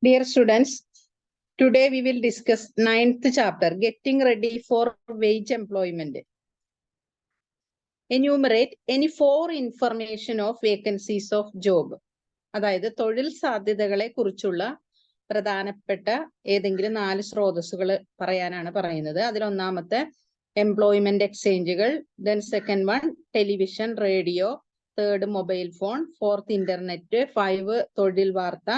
Dear students, today we will discuss 9th chapter, Getting Ready for Wage Employment. Enumerate any 4 information of vacancies of job. അതായത് തൊഴിൽ സാധ്യതകളെ കുറിച്ചുള്ള പ്രധാനപ്പെട്ട ഏതെങ്കിലും 4 സ്രോതസ്സുകൾ പറയാനാണ് പറയുന്നത്. അതിലൊന്നാമത്തെ എംപ്ലോയ്മെന്റ് എക്സ്ചേഞ്ചുകൾ, then second one television, radio, third mobile phone, fourth internet, 5 തൊഴിൽ വാർത്ത,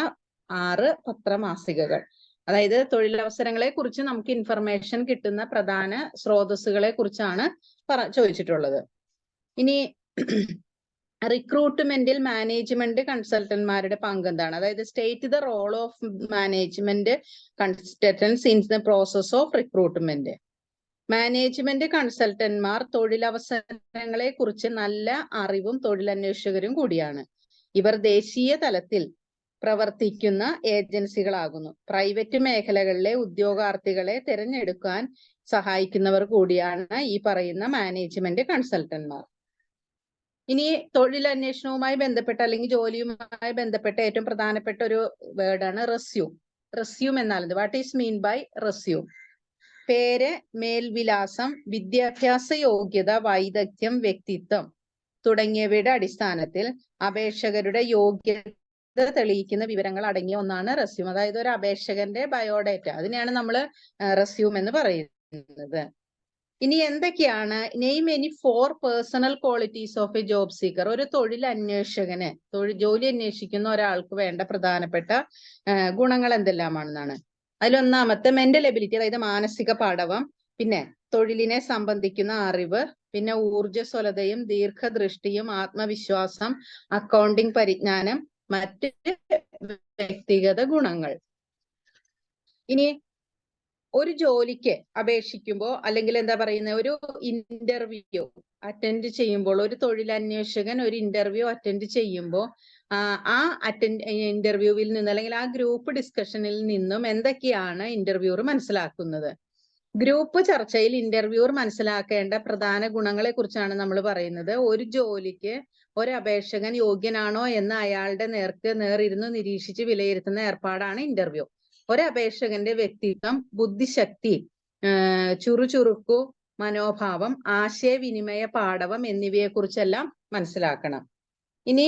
6 പത്രമാസികകൾ. അതായത് തൊഴിലവസരങ്ങളെ കുറിച്ച് നമുക്ക് ഇൻഫർമേഷൻ കിട്ടുന്ന പ്രധാന സ്രോതസ്സുകളെ കുറിച്ചാണ് ചോദിച്ചിട്ടുള്ളത്. ഇനി റിക്രൂട്ട്മെന്റിൽ മാനേജ്മെന്റ് കൺസൾട്ടന്റ്മാരുടെ പങ്ക് എന്താണ്? അതായത് state the role of management consultants in the process of recruitment. Management കൺസൾട്ടന്റ്മാർ തൊഴിലവസരങ്ങളെ കുറിച്ച് നല്ല അറിവും തൊഴിലന്വേഷകരും കൂടിയാണ്. ഇവർ ദേശീയ തലത്തിൽ പ്രവർത്തിക്കുന്ന ഏജൻസികളാകുന്നു. പ്രൈവറ്റ് മേഖലകളിലെ ഉദ്യോഗാർത്ഥികളെ തിരഞ്ഞെടുക്കാൻ സഹായിക്കുന്നവർ കൂടിയാണ് ഈ പറയുന്ന മാനേജ്മെന്റ് കൺസൾട്ടന്റ്മാർ. ഇനി തൊഴിലന്വേഷണവുമായി ബന്ധപ്പെട്ട അല്ലെങ്കിൽ ജോലിയുമായി ബന്ധപ്പെട്ട ഏറ്റവും പ്രധാനപ്പെട്ട ഒരു വേർഡാണ് റെസ്യൂം. റെസ്യൂം എന്നാൽ what is mean by resume? പേര്, മേൽവിലാസം, വിദ്യാഭ്യാസ യോഗ്യത, വൈദഗ്ധ്യം, വ്യക്തിത്വം തുടങ്ങിയവയുടെ അടിസ്ഥാനത്തിൽ അപേക്ഷകരുടെ യോഗ്യത തെളിയിക്കുന്ന വിവരങ്ങൾ അടങ്ങിയ ഒന്നാണ് റെസ്യൂം. അതായത് ഒരു അപേക്ഷകന്റെ ബയോഡേറ്റ, അതിനെയാണ് നമ്മൾ റെസ്യൂം എന്ന് പറയുന്നത്. ഇനി എന്തൊക്കെയാണ് name any 4 personal qualities of A job seeker? ഒരു തൊഴിൽ അന്വേഷകന്, ജോലി അന്വേഷിക്കുന്ന ഒരാൾക്ക് വേണ്ട പ്രധാനപ്പെട്ട ഗുണങ്ങൾ എന്തെല്ലാമാണെന്നാണ്. അതിലൊന്നാമത്തെ മെന്റൽ എബിലിറ്റി, അതായത് മാനസിക പാടവം, പിന്നെ തൊഴിലിനെ സംബന്ധിക്കുന്ന അറിവ്, പിന്നെ ഊർജ്ജസ്വലതയും ദീർഘദൃഷ്ടിയും, ആത്മവിശ്വാസം, അക്കൗണ്ടിംഗ് പരിജ്ഞാനം, മറ്റ് വ്യക്തിഗത ഗുണങ്ങൾ. ഇനി ഒരു ജോലിക്ക് അപേക്ഷിക്കുമ്പോൾ അല്ലെങ്കിൽ എന്താ പറയുന്നത്, ഒരു ഇന്റർവ്യൂ അറ്റൻഡ് ചെയ്യുമ്പോൾ, ഒരു തൊഴിലന്വേഷകൻ ഒരു ഇന്റർവ്യൂ അറ്റൻഡ് ചെയ്യുമ്പോൾ ആ ഇന്റർവ്യൂവിൽ നിന്ന് അല്ലെങ്കിൽ ആ ഗ്രൂപ്പ് ഡിസ്കഷനിൽ നിന്നും എന്തൊക്കെയാണ് ഇന്റർവ്യൂർ മനസ്സിലാക്കുന്നത്? ഗ്രൂപ്പ് ചർച്ചയിൽ ഇന്റർവ്യൂർ മനസ്സിലാക്കേണ്ട പ്രധാന ഗുണങ്ങളെ കുറിച്ചാണ് നമ്മൾ പറയുന്നത്. ഒരു ജോലിക്ക് ഒരു അപേക്ഷകൻ യോഗ്യനാണോ എന്ന് അയാളുടെ നേരിരുന്ന് നിരീക്ഷിച്ച് വിലയിരുത്തുന്ന ഏർപ്പാടാണ് ഇന്റർവ്യൂ. ഒരപേക്ഷകന്റെ വ്യക്തിത്വം, ബുദ്ധിശക്തി, ചുറുചുറുക്കു മനോഭാവം, ആശയവിനിമയ പാടവം എന്നിവയെ കുറിച്ചെല്ലാം മനസ്സിലാക്കണം. ഇനി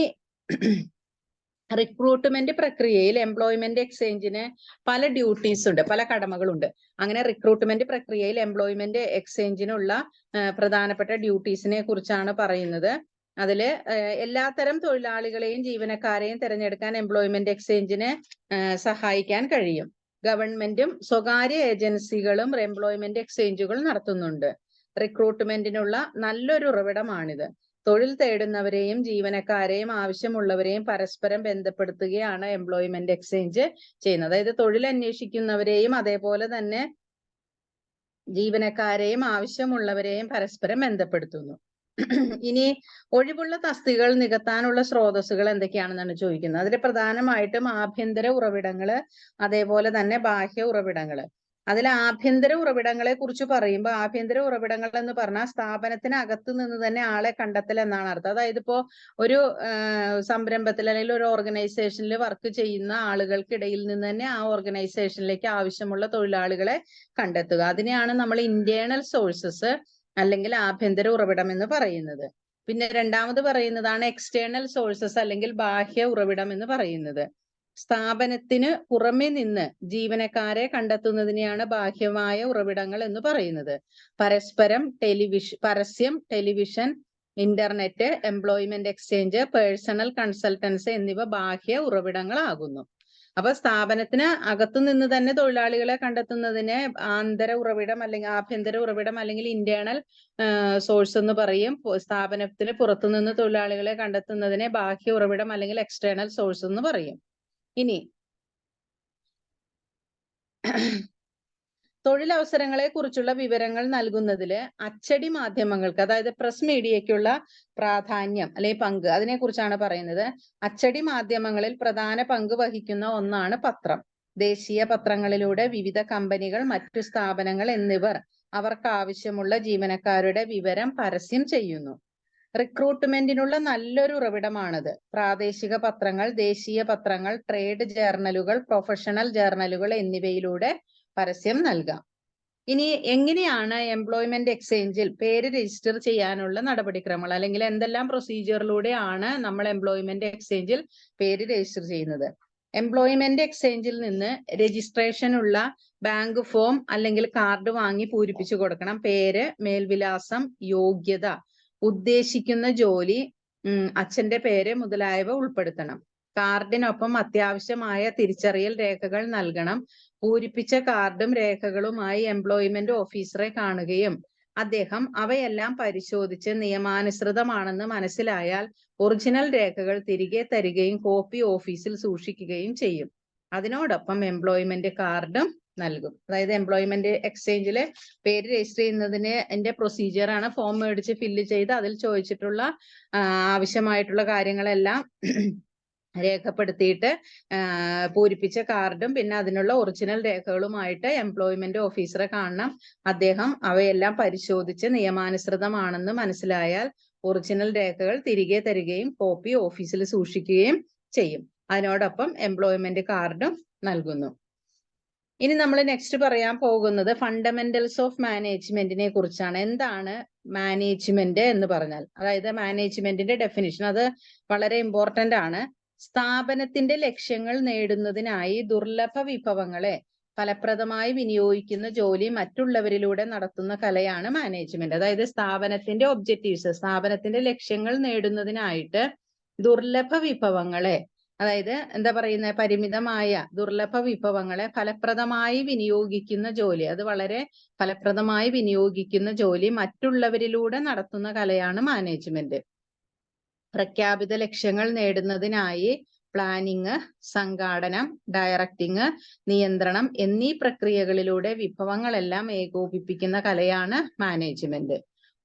റിക്രൂട്ട്മെന്റ് പ്രക്രിയയിൽ എംപ്ലോയ്മെന്റ് എക്സ്ചേഞ്ചിന് പല ഡ്യൂട്ടീസ് ഉണ്ട്, പല കടമകളുണ്ട്. അങ്ങനെ റിക്രൂട്ട്മെന്റ് പ്രക്രിയയിൽ എംപ്ലോയ്മെന്റ് എക്സ്ചേഞ്ചിനുള്ള പ്രധാനപ്പെട്ട ഡ്യൂട്ടീസിനെ കുറിച്ചാണ് പറയുന്നത്. അതില് എല്ലാത്തരം തൊഴിലാളികളെയും ജീവനക്കാരെയും തിരഞ്ഞെടുക്കാൻ എംപ്ലോയ്മെന്റ് എക്സ്ചേഞ്ചിന് സഹായിക്കാൻ കഴിയും. ഗവൺമെന്റും സ്വകാര്യ ഏജൻസികളും എംപ്ലോയ്മെന്റ് എക്സ്ചേഞ്ചുകൾ നടത്തുന്നുണ്ട്. റിക്രൂട്ട്മെന്റിനുള്ള നല്ലൊരു ഉറവിടമാണിത്. തൊഴിൽ തേടുന്നവരെയും ജീവനക്കാരെയും ആവശ്യമുള്ളവരെയും പരസ്പരം ബന്ധപ്പെടുത്തുകയാണ് എംപ്ലോയ്മെന്റ് എക്സ്ചേഞ്ച് ചെയ്യുന്നത്. അതായത് തൊഴിൽ അന്വേഷിക്കുന്നവരെയും അതേപോലെ തന്നെ ജീവനക്കാരെയും ആവശ്യമുള്ളവരെയും പരസ്പരം ബന്ധപ്പെടുത്തുന്നു. ഇനി ഒഴിവുള്ള തസ്തികകൾ നികത്താനുള്ള സ്രോതസ്സുകൾ എന്തൊക്കെയാണെന്നാണ് ചോദിക്കുന്നത്. അതിൽ പ്രധാനമായിട്ടും ആഭ്യന്തര ഉറവിടങ്ങള്, അതേപോലെ തന്നെ ബാഹ്യ ഉറവിടങ്ങള്. അതിൽ ആഭ്യന്തര ഉറവിടങ്ങളെ കുറിച്ച് പറയുമ്പോൾ, ആഭ്യന്തര ഉറവിടങ്ങൾ എന്ന് പറഞ്ഞാൽ സ്ഥാപനത്തിനകത്ത് നിന്ന് തന്നെ ആളെ കണ്ടെത്തൽ എന്നാണ് അർത്ഥം. അതായത് ഇപ്പോ ഒരു സംരംഭത്തിൽ അല്ലെങ്കിൽ ഒരു ഓർഗനൈസേഷനിൽ വർക്ക് ചെയ്യുന്ന ആളുകൾക്കിടയിൽ നിന്ന് തന്നെ ആ ഓർഗനൈസേഷനിലേക്ക് ആവശ്യമുള്ള തൊഴിലാളികളെ കണ്ടെത്തുക. അതിനെയാണ് നമ്മൾ ഇന്റേണൽ സോഴ്സസ് അല്ലെങ്കിൽ ആഭ്യന്തര ഉറവിടം എന്ന് പറയുന്നത്. പിന്നെ രണ്ടാമത് പറയുന്നതാണ് എക്സ്റ്റേണൽ സോഴ്സസ് അല്ലെങ്കിൽ ബാഹ്യ ഉറവിടം എന്ന് പറയുന്നത്. സ്ഥാപനത്തിന് പുറമെ നിന്ന് ജീവനക്കാരെ കണ്ടെത്തുന്നതിനെയാണ് ബാഹ്യമായ ഉറവിടങ്ങൾ എന്ന് പറയുന്നത്. പരസ്യം, television, internet, employment exchange, personal consultancy എന്നിവ ബാഹ്യ ഉറവിടങ്ങളാകുന്നു. അപ്പൊ സ്ഥാപനത്തിന് അകത്തു നിന്ന് തന്നെ തൊഴിലാളികളെ കണ്ടെത്തുന്നതിനെ ആന്തര ഉറവിടം അല്ലെങ്കിൽ ആഭ്യന്തര ഉറവിടം അല്ലെങ്കിൽ ഇന്റേണൽ സോഴ്സ് എന്ന് പറയും. സ്ഥാപനത്തിന് പുറത്തുനിന്ന് തൊഴിലാളികളെ കണ്ടെത്തുന്നതിനെ ബാഹ്യ ഉറവിടം അല്ലെങ്കിൽ എക്സ്റ്റേണൽ സോഴ്സ് എന്ന് പറയും. ഇനി തൊഴിലവസരങ്ങളെ കുറിച്ചുള്ള വിവരങ്ങൾ നൽകുന്നതില് അച്ചടി മാധ്യമങ്ങൾക്ക്, അതായത് പ്രസ് മീഡിയയ്ക്കുള്ള പ്രാധാന്യം അല്ലെങ്കിൽ പങ്ക്, അതിനെ കുറിച്ചാണ് പറയുന്നത്. അച്ചടി മാധ്യമങ്ങളിൽ പ്രധാന പങ്ക് വഹിക്കുന്ന ഒന്നാണ് പത്രം. ദേശീയ പത്രങ്ങളിലൂടെ വിവിധ കമ്പനികൾ, മറ്റു സ്ഥാപനങ്ങൾ എന്നിവർ അവർക്ക് ആവശ്യമുള്ള ജീവനക്കാരുടെ വിവരം പരസ്യം ചെയ്യുന്നു. റിക്രൂട്ട്മെന്റിനുള്ള നല്ലൊരു ഉറവിടമാണിത്. പ്രാദേശിക പത്രങ്ങൾ, ദേശീയ പത്രങ്ങൾ, ട്രേഡ് ജേർണലുകൾ, പ്രൊഫഷണൽ ജേർണലുകൾ എന്നിവയിലൂടെ പരസ്യം നൽകാം. ഇനി എങ്ങനെയാണ് എംപ്ലോയ്മെന്റ് എക്സ്ചേഞ്ചിൽ പേര് രജിസ്റ്റർ ചെയ്യാനുള്ള നടപടിക്രമങ്ങൾ, അല്ലെങ്കിൽ എന്തെല്ലാം പ്രൊസീജിയറിലൂടെയാണ് നമ്മൾ എംപ്ലോയ്മെന്റ് എക്സ്ചേഞ്ചിൽ പേര് രജിസ്റ്റർ ചെയ്യുന്നത്? എംപ്ലോയ്മെന്റ് എക്സ്ചേഞ്ചിൽ നിന്ന് രജിസ്ട്രേഷൻ ഉള്ള ബാങ്ക് ഫോം അല്ലെങ്കിൽ കാർഡ് വാങ്ങി പൂരിപ്പിച്ചു കൊടുക്കണം. പേര്, മേൽവിലാസം, യോഗ്യത, ഉദ്ദേശിക്കുന്ന ജോലി, അച്ഛന്റെ പേര് മുതലായവ ഉൾപ്പെടുത്തണം. കാർഡിനൊപ്പം അത്യാവശ്യമായ തിരിച്ചറിയൽ രേഖകൾ നൽകണം. പൂരിപ്പിച്ച കാർഡും രേഖകളുമായി എംപ്ലോയ്മെന്റ് ഓഫീസറെ കാണുകയും അദ്ദേഹം അവയെല്ലാം പരിശോധിച്ച് നിയമാനുസൃതമാണെന്ന് മനസ്സിലായാൽ ഒറിജിനൽ രേഖകൾ തിരികെ തരികയും കോപ്പി ഓഫീസിൽ സൂക്ഷിക്കുകയും ചെയ്യും. അതിനോടൊപ്പം എംപ്ലോയ്മെന്റ് കാർഡും നൽകും. അതായത് എംപ്ലോയ്മെന്റ് എക്സ്ചേഞ്ചിലെ പേര് രജിസ്റ്റർ ചെയ്യുന്നതിന് എന്റെ പ്രൊസീജിയർ ആണ്. ഫോം മേടിച്ച് ഫില്ല് ചെയ്ത് അതിൽ ചോദിച്ചിട്ടുള്ള ആവശ്യമായിട്ടുള്ള കാര്യങ്ങളെല്ലാം രേഖപ്പെടുത്തിയിട്ട് പൂരിപ്പിച്ച കാർഡും പിന്നെ അതിനുള്ള ഒറിജിനൽ രേഖകളുമായിട്ട് എംപ്ലോയ്മെന്റ് ഓഫീസറെ കാണണം. അദ്ദേഹം അവയെല്ലാം പരിശോധിച്ച് നിയമാനുസൃതമാണെന്ന് മനസ്സിലായാൽ ഒറിജിനൽ രേഖകൾ തിരികെ തരികയും കോപ്പി ഓഫീസിൽ സൂക്ഷിക്കുകയും ചെയ്യും. അതിനോടൊപ്പം എംപ്ലോയ്മെന്റ് കാർഡും നൽകുന്നു. ഇനി നമ്മൾ നെക്സ്റ്റ് പറയാൻ പോകുന്നത് ഫണ്ടമെന്റൽസ് ഓഫ് മാനേജ്മെന്റിനെ കുറിച്ചാണ്. എന്താണ് മാനേജ്മെന്റ് എന്ന് പറഞ്ഞാൽ? അതായത് മാനേജ്മെന്റിന്റെ ഡെഫിനിഷൻ അത് വളരെ ഇമ്പോർട്ടന്റ് ആണ്. സ്ഥാപനത്തിന്റെ ലക്ഷ്യങ്ങൾ നേടുന്നതിനായി ദുർലഭ വിഭവങ്ങളെ ഫലപ്രദമായി വിനിയോഗിക്കുന്ന ജോലി മറ്റുള്ളവരിലൂടെ നടത്തുന്ന കലയാണ് മാനേജ്മെന്റ്. അതായത് സ്ഥാപനത്തിന്റെ ഒബ്ജക്റ്റീവ്സ്, സ്ഥാപനത്തിന്റെ ലക്ഷ്യങ്ങൾ നേടുന്നതിനായിട്ട് ദുർലഭ വിഭവങ്ങളെ, അതായത് എന്താ പറയുന്ന പരിമിതമായ ദുർലഭ വിഭവങ്ങളെ ഫലപ്രദമായി വിനിയോഗിക്കുന്ന ജോലി, അത് വളരെ ഫലപ്രദമായി വിനിയോഗിക്കുന്ന ജോലി മറ്റുള്ളവരിലൂടെ നടത്തുന്ന കലയാണ് മാനേജ്മെന്റ്. പ്രഖ്യാപിത ലക്ഷ്യങ്ങൾ നേടുന്നതിനായി പ്ലാനിങ്, സംഘാടനം, ഡയറക്റ്റിംഗ്, നിയന്ത്രണം എന്നീ പ്രക്രിയകളിലൂടെ വിഭവങ്ങളെല്ലാം ഏകോപിപ്പിക്കുന്ന കലയാണ് മാനേജ്മെന്റ്.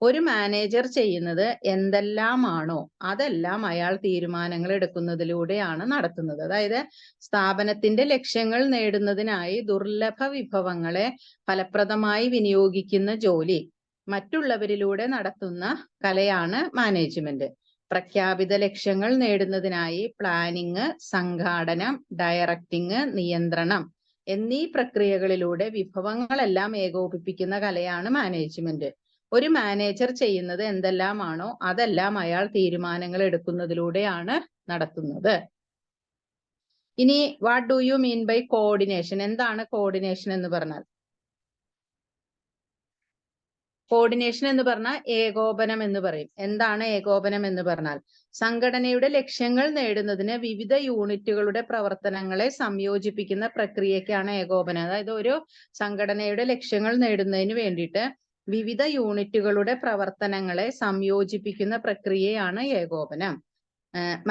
ഒരു മാനേജർ ചെയ്യുന്നത് എന്തെല്ലാമാണോ അതെല്ലാം അയാൾ തീരുമാനങ്ങൾ എടുക്കുന്നതിലൂടെയാണ് നടത്തുന്നത്. അതായത് സ്ഥാപനത്തിന്റെ ലക്ഷ്യങ്ങൾ നേടുന്നതിനായി ദുർലഭ വിഭവങ്ങളെ ഫലപ്രദമായി വിനിയോഗിക്കുന്ന ജോലി മറ്റുള്ളവരിലൂടെ നടത്തുന്ന കലയാണ് മാനേജ്മെന്റ്. പ്രഖ്യാപിത ലക്ഷ്യങ്ങൾ നേടുന്നതിനായി പ്ലാനിങ്, സംഘാടനം, ഡയറക്റ്റിംഗ്, നിയന്ത്രണം എന്നീ പ്രക്രിയകളിലൂടെ വിഭവങ്ങളെല്ലാം ഏകോപിപ്പിക്കുന്ന കലയാണ് മാനേജ്മെന്റ്. ഒരു മാനേജർ ചെയ്യുന്നത് എന്തെല്ലാമാണോ അതെല്ലാം അയാൾ തീരുമാനങ്ങൾ എടുക്കുന്നതിലൂടെയാണ് നടത്തുന്നത്. ഇനി what do you mean by coordination? എന്താണ് കോർഡിനേഷൻ എന്ന് പറഞ്ഞാൽ? കോർഡിനേഷൻ എന്ന് പറഞ്ഞാൽ ഏകോപനം എന്ന് പറയും. എന്താണ് ഏകോപനം എന്ന് പറഞ്ഞാൽ? സംഘടനയുടെ ലക്ഷ്യങ്ങൾ നേടുന്നതിന് വിവിധ യൂണിറ്റുകളുടെ പ്രവർത്തനങ്ങളെ സംയോജിപ്പിക്കുന്ന പ്രക്രിയക്കാണ് ഏകോപനം. അതായത് ഒരു സംഘടനയുടെ ലക്ഷ്യങ്ങൾ നേടുന്നതിന് വേണ്ടിയിട്ട് വിവിധ യൂണിറ്റുകളുടെ പ്രവർത്തനങ്ങളെ സംയോജിപ്പിക്കുന്ന പ്രക്രിയയാണ് ഏകോപനം.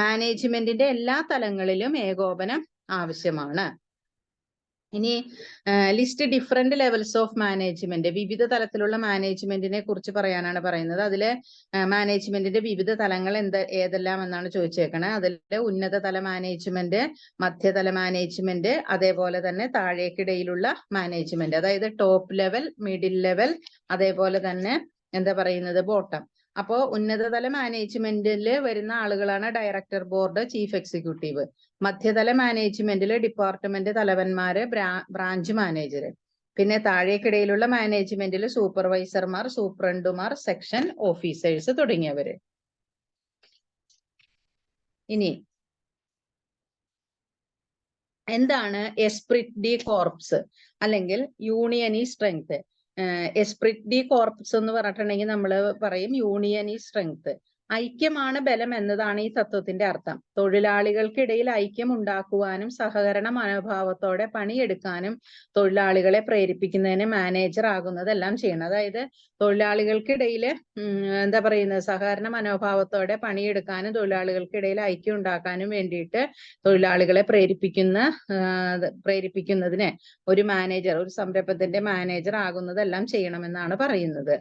മാനേജ്മെന്റിന്റെ എല്ലാ തലങ്ങളിലും ഏകോപനം ആവശ്യമാണ്. ഇനി list different levels of management, വിവിധ തലത്തിലുള്ള മാനേജ്മെന്റിനെ കുറിച്ച് പറയാനാണ് പറയുന്നത്. അതിലെ മാനേജ്മെന്റിന്റെ വിവിധ തലങ്ങൾ ഏതെല്ലാം എന്നാണ് ചോദിച്ചേക്കണേ. അതിൽ ഉന്നതതല മാനേജ്മെന്റ്, മധ്യതല മാനേജ്മെന്റ്, അതേപോലെ തന്നെ താഴേക്കിടയിലുള്ള മാനേജ്മെന്റ്, അതായത് ടോപ്പ് ലെവൽ, മിഡിൽ ലെവൽ, അതേപോലെ തന്നെ എന്താ പറയുന്നത് ബോട്ടം. അപ്പോ ഉന്നതതല മാനേജ്മെന്റിൽ വരുന്ന ആളുകളാണ് ഡയറക്ടർ ബോർഡ്, ചീഫ് എക്സിക്യൂട്ടീവ്. മധ്യതല മാനേജ്മെന്റിൽ ഡിപ്പാർട്ട്മെന്റ് തലവന്മാര്, ബ്രാഞ്ച് മാനേജർ. പിന്നെ താഴേക്കിടയിലുള്ള മാനേജ്മെന്റിൽ സൂപ്പർവൈസർമാർ, സൂപ്രണ്ടുമാർ, സെക്ഷൻ ഓഫീസേഴ്സ് തുടങ്ങിയവര്. ഇനി എന്താണ് എസ്പ്രിറ്റ് ഡി കോർപ്സ് അല്ലെങ്കിൽ യൂണിയനി സ്ട്രെങ്ത്? എസ്പ്രിറ്റ് ഡി കോർപ്സ് എന്ന് പറഞ്ഞിട്ടുണ്ടെങ്കിൽ നമ്മൾ പറയും യൂണിയനി സ്ട്രെങ്ത്. ഐക്യമാണ് ബലം എന്നതാണ് ഈ തത്വത്തിന്റെ അർത്ഥം. തൊഴിലാളികൾക്കിടയിൽ ഐക്യം ഉണ്ടാക്കുവാനും സഹകരണ മനോഭാവത്തോടെ പണിയെടുക്കാനും തൊഴിലാളികളെ പ്രേരിപ്പിക്കുന്നതിന് മാനേജർ ആകുന്നതെല്ലാം ചെയ്യണം. അതായത് തൊഴിലാളികൾക്കിടയിൽ എന്താ പറയുന്നത് സഹകരണ മനോഭാവത്തോടെ പണിയെടുക്കാനും തൊഴിലാളികൾക്കിടയിൽ ഐക്യം ഉണ്ടാക്കാനും വേണ്ടിയിട്ട് തൊഴിലാളികളെ പ്രേരിപ്പിക്കുന്നതിന് ഒരു മാനേജർ, ഒരു സംരംഭത്തിന്റെ മാനേജർ ആകുന്നതെല്ലാം ചെയ്യണമെന്നാണ് പറയുന്നത്.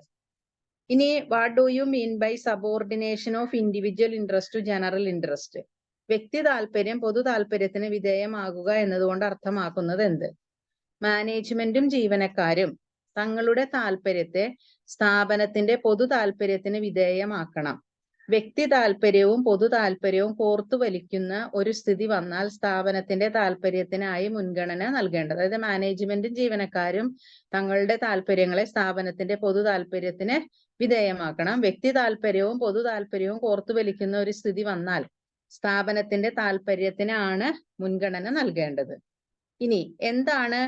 ഇനി what do you mean by subordination of individual interest to general interest? വ്യക്തി താല്പര്യം പൊതു താല്പര്യത്തിന് വിധേയമാകുക എന്നതുകൊണ്ട് അർത്ഥമാക്കുന്നത് എന്ത്? മാനേജ്മെന്റും ജീവനക്കാരും തങ്ങളുടെ താല്പര്യത്തെ സ്ഥാപനത്തിന്റെ പൊതു താല്പര്യത്തിന് വിധേയമാക്കണം. വ്യക്തി താല്പര്യവും പൊതു താല്പര്യവും കോർത്തു വലിക്കുന്ന ഒരു സ്ഥിതി വന്നാൽ സ്ഥാപനത്തിന്റെ താല്പര്യത്തിനായി മുൻഗണന നൽകേണ്ടത്. അതായത് മാനേജ്മെന്റും ജീവനക്കാരും തങ്ങളുടെ താല്പര്യങ്ങളെ സ്ഥാപനത്തിന്റെ പൊതു താല്പര്യത്തിന് വിധേയമാക്കണം. വ്യക്തി താല്പര്യവും പൊതു താല്പര്യവും കോർത്തു വലിക്കുന്ന ഒരു സ്ഥിതി വന്നാൽ സ്ഥാപനത്തിന്റെ താല്പര്യത്തിനാണ് മുൻഗണന നൽകേണ്ടത്. ഇനി എന്താണ്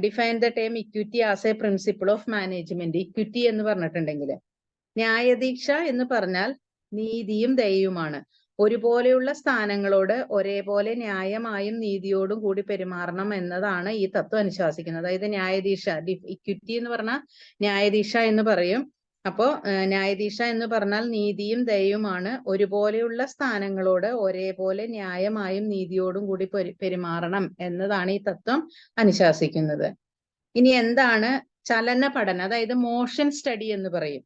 define the term equity as A principle of management? Equity എന്ന് പറഞ്ഞിട്ടുണ്ടെങ്കിൽ ന്യായദീക്ഷ എന്ന് പറഞ്ഞാൽ നീതിയും ദയയുമാണ്. ഒരുപോലെയുള്ള സ്ഥാനങ്ങളോട് ഒരേപോലെ ന്യായമായും നീതിയോടും കൂടി പെരുമാറണം എന്നതാണ് ഈ തത്വം അനുശാസിക്കുന്നത്. അതായത് ന്യായദീക്ഷ, ഇക്വിറ്റി എന്ന് പറഞ്ഞാൽ ന്യായദീക്ഷ എന്ന് പറയും. അപ്പോ ന്യായദീക്ഷ എന്ന് പറഞ്ഞാൽ നീതിയും ദയയുമാണ്. ഒരുപോലെയുള്ള സ്ഥാനങ്ങളോട് ഒരേപോലെ ന്യായമായും നീതിയോടും കൂടി പെരുമാറണം എന്നതാണ് ഈ തത്വം അനുശാസിക്കുന്നത്. ഇനി എന്താണ് ചലന പഠനം? അതായത് മോഷൻ സ്റ്റഡി എന്ന് പറയും.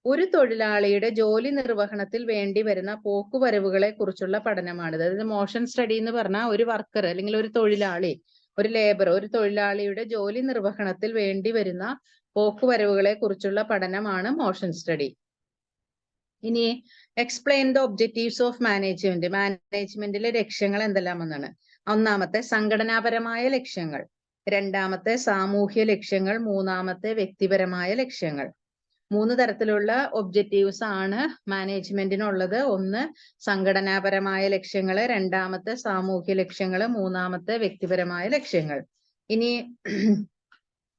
ഒരു തൊഴിലാളിയുടെ ജോലി നിർവഹണത്തിൽ വേണ്ടി വരുന്ന പോക്കുവരവുകളെ കുറിച്ചുള്ള പഠനമാണിത്. അതായത് മോഷൻ സ്റ്റഡി എന്ന് പറഞ്ഞാൽ ഒരു വർക്കർ അല്ലെങ്കിൽ ഒരു തൊഴിലാളി, ഒരു ലേബർ, ഒരു തൊഴിലാളിയുടെ ജോലി നിർവഹണത്തിൽ വേണ്ടി വരുന്ന പോക്കുവരവുകളെ കുറിച്ചുള്ള പഠനമാണ് മോഷൻ സ്റ്റഡി. ഇനി explain the objectives of management. മാനേജ്മെന്റിലെ ലക്ഷ്യങ്ങൾ എന്തെല്ലാമെന്നാണ്. ഒന്നാമത്തെ സംഘടനാപരമായ ലക്ഷ്യങ്ങൾ, രണ്ടാമത്തെ സാമൂഹ്യ ലക്ഷ്യങ്ങൾ, മൂന്നാമത്തെ വ്യക്തിപരമായ ലക്ഷ്യങ്ങൾ. 3 തരത്തിലുള്ള ഒബ്ജക്റ്റീവ്സ് ആണ് മാനേജ്മെന്റിനുള്ളത്. ഒന്ന് സംഘടനാപരമായ ലക്ഷ്യങ്ങൾ, രണ്ടാമത്തെ സാമൂഹ്യ ലക്ഷ്യങ്ങൾ, മൂന്നാമത്തെ വ്യക്തിപരമായ ലക്ഷ്യങ്ങൾ. ഇനി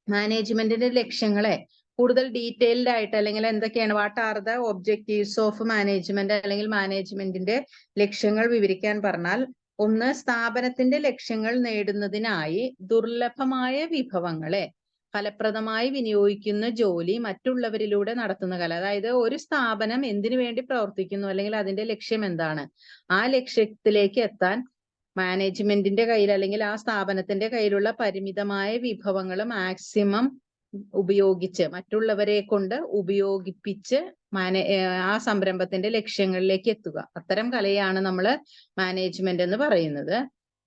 മാനേജ്മെന്റിന്റെ ലക്ഷ്യങ്ങളെ കൂടുതൽ ഡീറ്റെയിൽഡ് ആയിട്ട് അല്ലെങ്കിൽ എന്തൊക്കെയാണ്, what are the objectives of management അല്ലെങ്കിൽ മാനേജ്മെന്റിന്റെ ലക്ഷ്യങ്ങൾ വിവരിക്കാൻ പറഞ്ഞാൽ, ഒന്ന് സ്ഥാപനത്തിന്റെ ലക്ഷ്യങ്ങൾ നേടുന്നതിനായി ദുർലഭമായ വിഭവങ്ങളെ ഫലപ്രദമായി വിനിയോഗിക്കുന്ന ജോലി മറ്റുള്ളവരിലൂടെ നടത്തുന്ന കല. അതായത് ഒരു സ്ഥാപനം എന്തിനു വേണ്ടി പ്രവർത്തിക്കുന്നു അല്ലെങ്കിൽ അതിന്റെ ലക്ഷ്യം എന്താണ്, ആ ലക്ഷ്യത്തിലേക്ക് എത്താൻ മാനേജ്മെന്റിന്റെ കയ്യിൽ അല്ലെങ്കിൽ ആ സ്ഥാപനത്തിന്റെ കയ്യിലുള്ള പരിമിതമായ വിഭവങ്ങൾ മാക്സിമം ഉപയോഗിച്ച് മറ്റുള്ളവരെ കൊണ്ട് ഉപയോഗിപ്പിച്ച് ആ സംരംഭത്തിന്റെ ലക്ഷ്യങ്ങളിലേക്ക് എത്തുക. അത്തരം കലയാണ് നമ്മൾ മാനേജ്മെന്റ് എന്ന് പറയുന്നത്.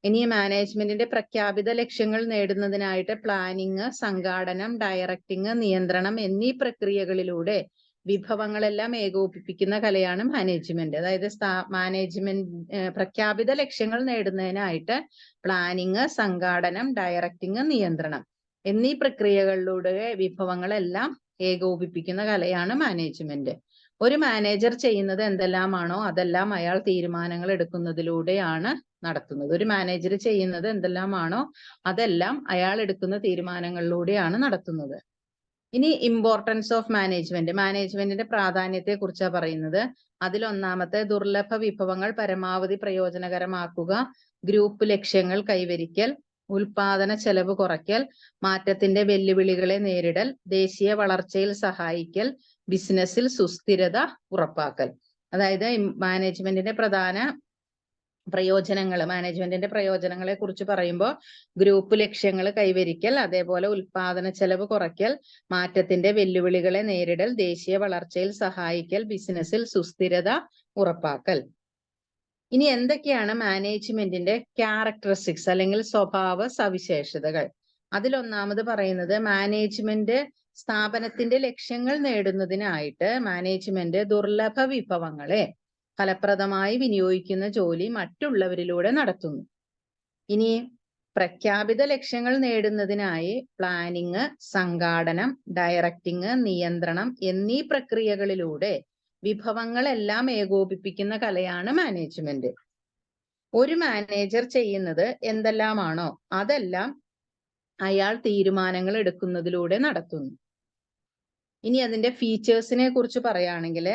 ഇനി മാനേജ്മെന്റിന്റെ പ്രഖ്യാപിത ലക്ഷ്യങ്ങൾ നേടുന്നതിനായിട്ട് പ്ലാനിങ്, സംഘാടനം, ഡയറക്റ്റിംഗ്, നിയന്ത്രണം എന്നീ പ്രക്രിയകളിലൂടെ വിഭവങ്ങളെല്ലാം ഏകോപിപ്പിക്കുന്ന കലയാണ് മാനേജ്മെന്റ്. അതായത് മാനേജ്മെന്റ് പ്രഖ്യാപിത ലക്ഷ്യങ്ങൾ നേടുന്നതിനായിട്ട് പ്ലാനിങ്, സംഘാടനം, ഡയറക്റ്റിംഗ്, നിയന്ത്രണം എന്നീ പ്രക്രിയകളിലൂടെ വിഭവങ്ങളെല്ലാം ഏകോപിപ്പിക്കുന്ന കലയാണ് മാനേജ്മെന്റ്. ഒരു മാനേജർ ചെയ്യുന്നത് എന്തെല്ലാമാണോ അതെല്ലാം അയാൾ തീരുമാനങ്ങൾ എടുക്കുന്നതിലൂടെയാണ് നടത്തുന്നത്. ഒരു മാനേജർ ചെയ്യുന്നത് എന്തെല്ലാമാണോ അതെല്ലാം അയാൾ എടുക്കുന്ന തീരുമാനങ്ങളിലൂടെയാണ് നടത്തുന്നത്. ഇനി ഇമ്പോർട്ടൻസ് ഓഫ് മാനേജ്മെന്റ്, മാനേജ്മെന്റിന്റെ പ്രാധാന്യത്തെ കുറിച്ചാണ് പറയുന്നത്. അതിലൊന്നാമത്തെ ദുർലഭ വിഭവങ്ങൾ പരമാവധി പ്രയോജനകരമാക്കുക, ഗ്രൂപ്പ് ലക്ഷ്യങ്ങൾ കൈവരിക്കൽ, ഉൽപാദന ചെലവ് കുറയ്ക്കൽ, മാറ്റത്തിന്റെ വെല്ലുവിളികളെ നേരിടൽ, ദേശീയ വളർച്ചയിൽ സഹായിക്കൽ, ബിസിനസ്സിൽ സുസ്ഥിരത ഉറപ്പാക്കൽ. അതായത് മാനേജ്മെന്റിന്റെ പ്രധാന പ്രയോജനങ്ങൾ, മാനേജ്മെന്റിന്റെ പ്രയോജനങ്ങളെ കുറിച്ച് പറയുമ്പോൾ ഗ്രൂപ്പ് ലക്ഷ്യങ്ങൾ കൈവരിക്കൽ, അതേപോലെ ഉൽപാദന ചെലവ് കുറയ്ക്കൽ, മാറ്റത്തിന്റെ വെല്ലുവിളികളെ നേരിടൽ, ദേശീയ വളർച്ചയിൽ സഹായിക്കൽ, ബിസിനസ്സിൽ സുസ്ഥിരത ഉറപ്പാക്കൽ. ഇനി എന്തൊക്കെയാണ് മാനേജ്മെന്റിന്റെ ക്യാരക്ടറിസ്റ്റിക്സ് അല്ലെങ്കിൽ സ്വഭാവ സവിശേഷതകൾ? അതിലൊന്നാമത് പറയുന്നത് മാനേജ്മെന്റ് സ്ഥാപനത്തിന്റെ ലക്ഷ്യങ്ങൾ നേടുന്നതിനായിട്ട് മാനേജ്മെന്റ് ദുർലഭ വിഭവങ്ങളെ ഫലപ്രദമായി വിനിയോഗിക്കുന്ന ജോലി മറ്റുള്ളവരിലൂടെ നടത്തുന്നു. ഇനി പ്രഖ്യാപിത ലക്ഷ്യങ്ങൾ നേടുന്നതിനായി പ്ലാനിങ്, സംഘാടനം, ഡയറക്റ്റിംഗ്, നിയന്ത്രണം എന്നീ പ്രക്രിയകളിലൂടെ വിഭവങ്ങളെല്ലാം ഏകോപിപ്പിക്കുന്ന കലയാണ് മാനേജ്മെന്റ്. ഒരു മാനേജർ ചെയ്യുന്നത് എന്തെല്ലാമാണോ അതെല്ലാം അയാൾ തീരുമാനങ്ങൾ എടുക്കുന്നതിലൂടെ നടത്തുന്നു. ഇനി അതിന്റെ ഫീച്ചേഴ്സിനെ കുറിച്ച് പറയുകയാണെങ്കിൽ,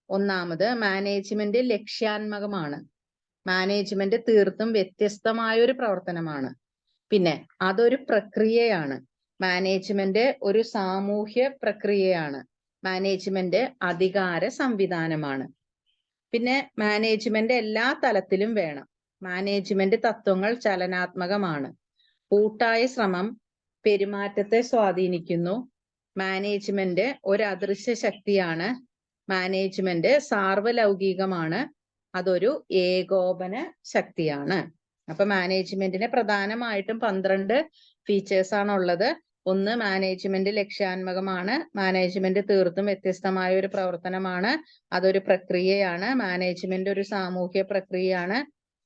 ഒന്നാമത് മാനേജ്മെന്റ് ലക്ഷ്യാത്മകമാണ്. മാനേജ്മെന്റ് തീർത്തും വ്യത്യസ്തമായ ഒരു പ്രവർത്തനമാണ്. പിന്നെ അതൊരു പ്രക്രിയയാണ്. മാനേജ്മെന്റ് ഒരു സാമൂഹ്യ പ്രക്രിയയാണ്. മാനേജ്മെന്റ് അധികാര സംവിധാനമാണ്. പിന്നെ മാനേജ്മെന്റ് എല്ലാ തലത്തിലും വേണം. മാനേജ്മെന്റ് തത്വങ്ങൾ ചലനാത്മകമാണ്. കൂട്ടായ ശ്രമം പെരുമാറ്റത്തെ സ്വാധീനിക്കുന്നു. മാനേജ്മെന്റ് ഒരു അദൃശ്യ ശക്തിയാണ്. മാനേജ്മെന്റ് സാർവലൗകികമാണ്. അതൊരു ഏകോപന ശക്തിയാണ്. അപ്പൊ മാനേജ്മെന്റിന് പ്രധാനമായിട്ടും 12 ഫീച്ചേഴ്സ് ആണുള്ളത്. ഒന്ന് മാനേജ്മെന്റ് ലക്ഷ്യാത്മകമാണ്. മാനേജ്മെന്റ് തീർത്തും വ്യത്യസ്തമായ ഒരു പ്രവർത്തനമാണ്. അതൊരു പ്രക്രിയയാണ്. മാനേജ്മെന്റ് ഒരു സാമൂഹ്യ പ്രക്രിയയാണ്.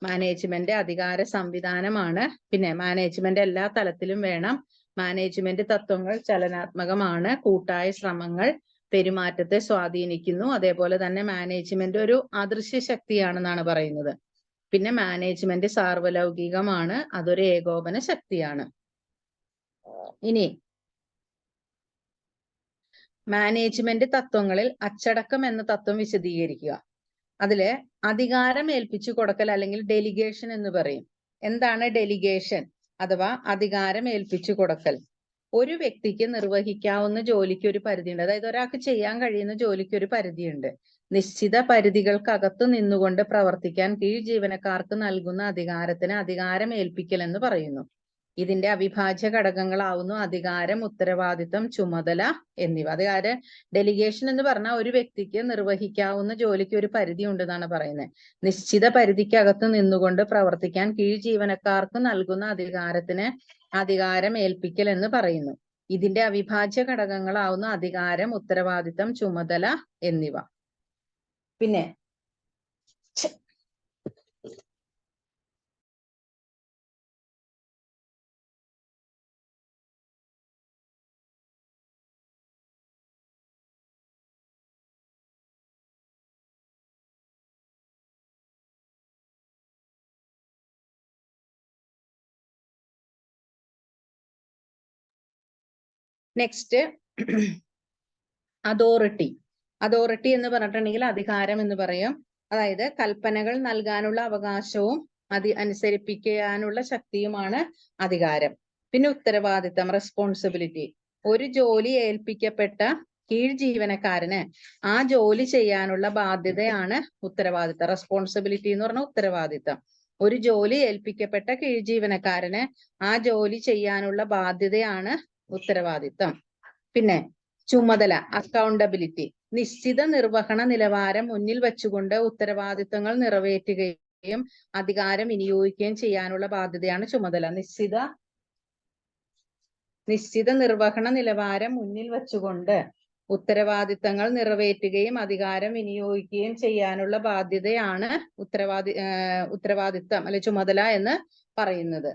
മാനേജ്മെന്റ് അധികാര സംവിധാനമാണ്. പിന്നെ മാനേജ്മെന്റ് എല്ലാ തലത്തിലും വേണം. മാനേജ്മെന്റ് തത്വങ്ങൾ ചലനാത്മകമാണ്. കൂട്ടായ ശ്രമങ്ങൾ പെരുമാറ്റത്തെ സ്വാധീനിക്കുന്നു. അതേപോലെ തന്നെ മാനേജ്മെന്റ് ഒരു അദൃശ്യ ശക്തിയാണെന്നാണ് പറയുന്നത്. പിന്നെ മാനേജ്മെന്റ് സാർവലൗകികമാണ്. അതൊരു ഏകോപന ശക്തിയാണ്. ഇനി മാനേജ്മെന്റ് തത്വങ്ങളിൽ അച്ചടക്കം എന്ന തത്വം വിശദീകരിക്കുക. അതില് അധികാരം ഏൽപ്പിച്ചു കൊടുക്കൽ അല്ലെങ്കിൽ ഡെലിഗേഷൻ എന്ന് പറയും. എന്താണ് ഡെലിഗേഷൻ അഥവാ അധികാരം ഏൽപ്പിച്ചു കൊടുക്കൽ? ഒരു വ്യക്തിക്ക് നിർവഹിക്കാവുന്ന ജോലിക്ക് ഒരു പരിധിയുണ്ട്. അതായത് ഒരാൾക്ക് ചെയ്യാൻ കഴിയുന്ന ജോലിക്ക് ഒരു പരിധിയുണ്ട്. നിശ്ചിത പരിധികൾക്കകത്ത് നിന്നുകൊണ്ട് പ്രവർത്തിക്കാൻ കീഴ് ജീവനക്കാർക്ക് നൽകുന്ന അധികാരത്തിന് അധികാരം ഏൽപ്പിക്കൽ എന്ന് പറയുന്നു. ഇതിന്റെ അവിഭാജ്യ ഘടകങ്ങളാവുന്നു അധികാരം, ഉത്തരവാദിത്തം, ചുമതല എന്നിവ. അധികാര ഡെലിഗേഷൻ എന്ന് പറഞ്ഞാൽ ഒരു വ്യക്തിക്ക് നിർവഹിക്കാവുന്ന ജോലിക്ക് ഒരു പരിധി ഉണ്ടെന്നാണ് പറയുന്നത്. നിശ്ചിത പരിധിക്കകത്ത് നിന്നുകൊണ്ട് പ്രവർത്തിക്കാൻ കീഴ് ജീവനക്കാർക്ക് നൽകുന്ന അധികാരത്തിന് അധികാരം ഏൽപ്പിക്കൽ എന്ന് പറയുന്നു. ഇതിന്റെ അവിഭാജ്യ ഘടകങ്ങളാവുന്നു അധികാരം, ഉത്തരവാദിത്തം, ചുമതല എന്നിവ. പിന്നെ നെക്സ്റ്റ് അതോറിറ്റി. അതോറിറ്റി എന്ന് പറഞ്ഞിട്ടുണ്ടെങ്കിൽ അധികാരം എന്ന് പറയും. അതായത് കൽപ്പനകൾ നൽകാനുള്ള അവകാശവും അനുസരിപ്പിക്കാനുള്ള ശക്തിയുമാണ് അധികാരം. പിന്നെ ഉത്തരവാദിത്തം, റെസ്പോൺസിബിലിറ്റി. ഒരു ജോലി ഏൽപ്പിക്കപ്പെട്ട കീഴ് ജീവനക്കാരന് ആ ജോലി ചെയ്യാനുള്ള ബാധ്യതയാണ് ഉത്തരവാദിത്തം. റെസ്പോൺസിബിലിറ്റി എന്ന് പറഞ്ഞാൽ ഉത്തരവാദിത്തം. ഒരു ജോലി ഏൽപ്പിക്കപ്പെട്ട കീഴ് ജീവനക്കാരന് ആ ജോലി ചെയ്യാനുള്ള ബാധ്യതയാണ് ഉത്തരവാദിത്തം. പിന്നെ ചുമതല, അക്കൗണ്ടബിലിറ്റി. നിശ്ചിത നിർവഹണ നിലവാരം മുന്നിൽ വെച്ചുകൊണ്ട് ഉത്തരവാദിത്തങ്ങൾ നിറവേറ്റുകയും അധികാരം വിനിയോഗിക്കുകയും ചെയ്യാനുള്ള ബാധ്യതയാണ് ചുമതല. നിശ്ചിത നിർവഹണ നിലവാരം മുന്നിൽ വെച്ചുകൊണ്ട് ഉത്തരവാദിത്തങ്ങൾ നിറവേറ്റുകയും അധികാരം വിനിയോഗിക്കുകയും ചെയ്യാനുള്ള ബാധ്യതയാണ് ഉത്തരവാദിത്തം അല്ലെ ചുമതല എന്ന് പറയുന്നത്.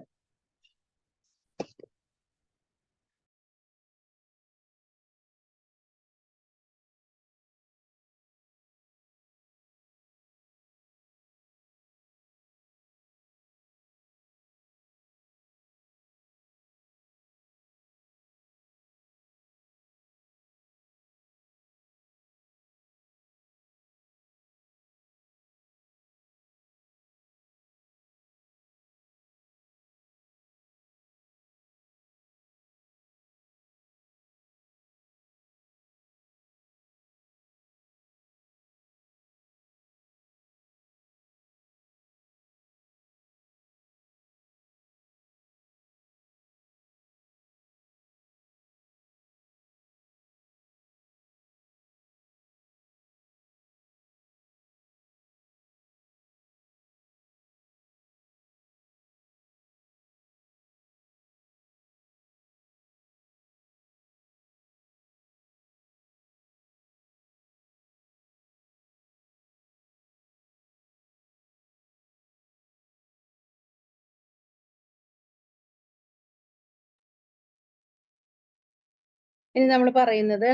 ഇനി നമ്മൾ പറയുന്നത്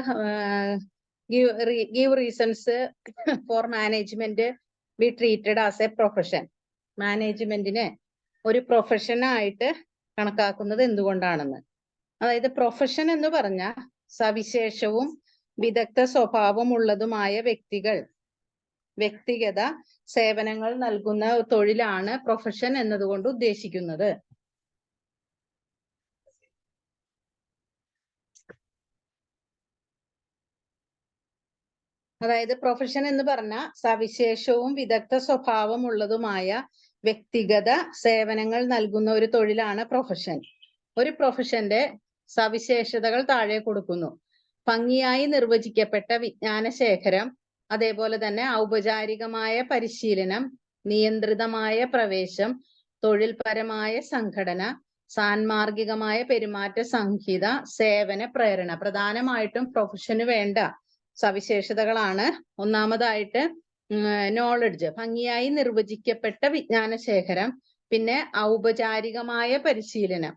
give reasons for management be treated as a profession. മാനേജ്മെന്റിനെ ഒരു പ്രൊഫഷൻ ആയിട്ട് കണക്കാക്കുന്നത് എന്തുകൊണ്ടാണെന്ന്. അതായത് പ്രൊഫഷൻ എന്ന് പറഞ്ഞാൽ സവിശേഷവും വിദഗ്ധ സ്വഭാവമുള്ളതുമായ വ്യക്തിഗത സേവനങ്ങൾ നൽകുന്ന തൊഴിലാണ് പ്രൊഫഷൻ എന്നതുകൊണ്ട് ഉദ്ദേശിക്കുന്നത്. അതായത് പ്രൊഫഷൻ എന്ന് പറഞ്ഞാൽ സവിശേഷവും വിദഗ്ധ സ്വഭാവമുള്ളതുമായ വ്യക്തിഗത സേവനങ്ങൾ നൽകുന്ന ഒരു തൊഴിലാണ് പ്രൊഫഷൻ. ഒരു പ്രൊഫഷന്റെ സവിശേഷതകൾ താഴെ കൊടുക്കുന്നു. ഭംഗിയായി നിർവചിക്കപ്പെട്ട വിജ്ഞാന ശേഖരം, അതേപോലെ തന്നെ ഔപചാരികമായ പരിശീലനം, നിയന്ത്രിതമായ പ്രവേശം, തൊഴിൽപരമായ സംഘടന, സാൻമാർഗികമായ പെരുമാറ്റ സംഹിത, സേവന പ്രേരണ. പ്രധാനമായിട്ടും പ്രൊഫഷന് വേണ്ട സവിശേഷതകളാണ്. ഒന്നാമതായിട്ട് നോളജ്, ഭംഗിയായി നിർവചിക്കപ്പെട്ട വിജ്ഞാന ശേഖരം, പിന്നെ ഔപചാരികമായ പരിശീലനം,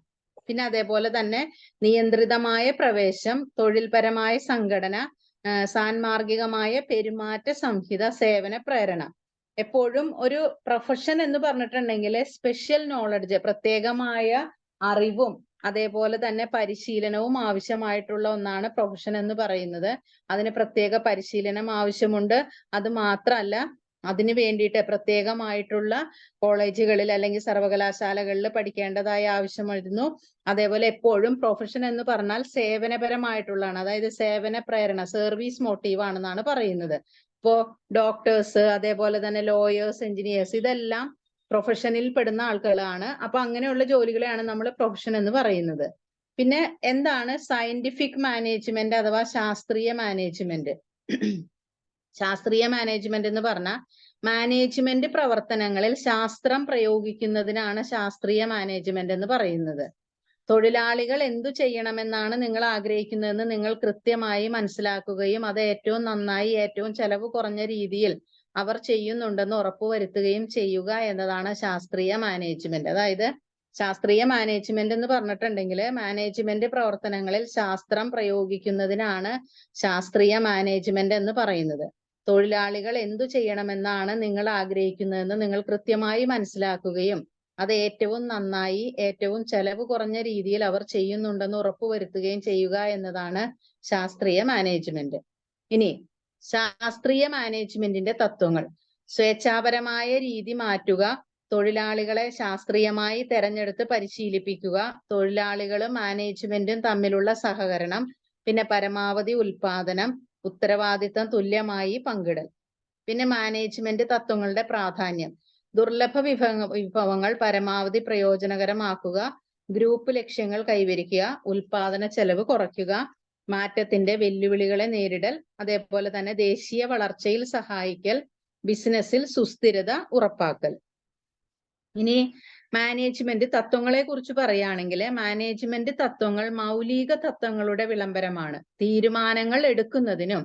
പിന്നെ അതേപോലെ തന്നെ നിയന്ത്രിതമായ പ്രവേശം, തൊഴിൽപരമായ സംഘടന, സാൻമാർഗികമായ പെരുമാറ്റ സംഹിത, സേവന പ്രേരണ. എപ്പോഴും ഒരു പ്രൊഫഷൻ എന്ന് പറഞ്ഞിട്ടുണ്ടെങ്കിൽ സ്പെഷ്യൽ നോളജ്, പ്രത്യേകമായ അറിവും അതേപോലെ തന്നെ പരിശീലനവും ആവശ്യമായിട്ടുള്ള ഒന്നാണ് പ്രൊഫഷൻ എന്ന് പറയുന്നത്. അതിന് പ്രത്യേക പരിശീലനം ആവശ്യമുണ്ട്. അത് മാത്രമല്ല, അതിന് വേണ്ടിയിട്ട് പ്രത്യേകമായിട്ടുള്ള കോളേജുകളിൽ അല്ലെങ്കിൽ സർവകലാശാലകളിൽ പഠിക്കേണ്ടതായ ആവശ്യം വരുന്നു. അതേപോലെ എപ്പോഴും പ്രൊഫഷൻ എന്ന് പറഞ്ഞാൽ സേവനപരമായിട്ടുള്ളതാണ്, അതായത് സേവന പ്രേരണ, സർവീസ് മോട്ടീവ് ആണെന്നാണ് പറയുന്നത്. ഇപ്പോ ഡോക്ടേഴ്സ്, അതേപോലെ തന്നെ ലോയേഴ്സ്, എഞ്ചിനീയേഴ്സ്, ഇതെല്ലാം പ്രൊഫഷനിൽ പെടുന്ന ആളുകളാണ്. അപ്പൊ അങ്ങനെയുള്ള ജോലികളെയാണ് നമ്മൾ പ്രൊഫഷൻ എന്ന് പറയുന്നത്. പിന്നെ എന്താണ് സയന്റിഫിക് മാനേജ്മെന്റ് അഥവാ ശാസ്ത്രീയ മാനേജ്മെന്റ്? ശാസ്ത്രീയ മാനേജ്മെന്റ് എന്ന് പറഞ്ഞാൽ മാനേജ്മെന്റ് പ്രവർത്തനങ്ങളിൽ ശാസ്ത്രം പ്രയോഗിക്കുന്നതിനാണ് ശാസ്ത്രീയ മാനേജ്മെന്റ് എന്ന് പറയുന്നത്. തൊഴിലാളികൾ എന്തു ചെയ്യണമെന്നാണ് നിങ്ങൾ ആഗ്രഹിക്കുന്നതെന്ന് നിങ്ങൾ കൃത്യമായി മനസ്സിലാക്കുകയും അത് ഏറ്റവും നന്നായി, ഏറ്റവും ചെലവ് കുറഞ്ഞ രീതിയിൽ അവർ ചെയ്യുന്നുണ്ടെന്ന് ഉറപ്പുവരുത്തുകയും ചെയ്യുക എന്നതാണ് ശാസ്ത്രീയ മാനേജ്മെന്റ്. അതായത് ശാസ്ത്രീയ മാനേജ്മെന്റ് എന്ന് പറഞ്ഞിട്ടുണ്ടെങ്കിൽ മാനേജ്മെന്റ് പ്രവർത്തനങ്ങളിൽ ശാസ്ത്രം പ്രയോഗിക്കുന്നതിനാണ് ശാസ്ത്രീയ മാനേജ്മെന്റ് എന്ന് പറയുന്നത്. തൊഴിലാളികൾ എന്തു ചെയ്യണമെന്നാണ് നിങ്ങൾ ആഗ്രഹിക്കുന്നതെന്ന് നിങ്ങൾ കൃത്യമായി മനസ്സിലാക്കുകയും അത് ഏറ്റവും നന്നായി, ഏറ്റവും ചെലവ് കുറഞ്ഞ രീതിയിൽ അവർ ചെയ്യുന്നുണ്ടെന്ന് ഉറപ്പുവരുത്തുകയും ചെയ്യുക എന്നതാണ് ശാസ്ത്രീയ മാനേജ്മെന്റ്. ഇനി ശാസ്ത്രീയ മാനേജ്മെന്റിന്റെ തത്വങ്ങൾ: സ്വേച്ഛാപരമായ രീതി മാറ്റുക, തൊഴിലാളികളെ ശാസ്ത്രീയമായി തെരഞ്ഞെടുത്ത് പരിശീലിപ്പിക്കുക, തൊഴിലാളികളും മാനേജ്മെന്റും തമ്മിലുള്ള സഹകരണം, പിന്നെ പരമാവധി ഉൽപാദനം, ഉത്തരവാദിത്തം തുല്യമായി പങ്കിടൽ. പിന്നെ മാനേജ്മെന്റ് തത്വങ്ങളുടെ പ്രാധാന്യം: ദുർലഭ വിഭവങ്ങൾ പരമാവധി പ്രയോജനകരമാക്കുക, ഗ്രൂപ്പ് ലക്ഷ്യങ്ങൾ കൈവരിക്കുക, ഉൽപാദന ചെലവ് കുറയ്ക്കുക, മാറ്റത്തിന്റെ വെല്ലുവിളികളെ നേരിടൽ, അതേപോലെ തന്നെ ദേശീയ വളർച്ചയിൽ സഹായിക്കൽ, ബിസിനസ്സിൽ സുസ്ഥിരത ഉറപ്പാക്കൽ. ഇനി മാനേജ്മെന്റ് തത്വങ്ങളെ കുറിച്ച് പറയുകയാണെങ്കിൽ മാനേജ്മെന്റ് തത്വങ്ങൾ മൗലിക തത്വങ്ങളുടെ വിളംബരമാണ്. തീരുമാനങ്ങൾ എടുക്കുന്നതിനും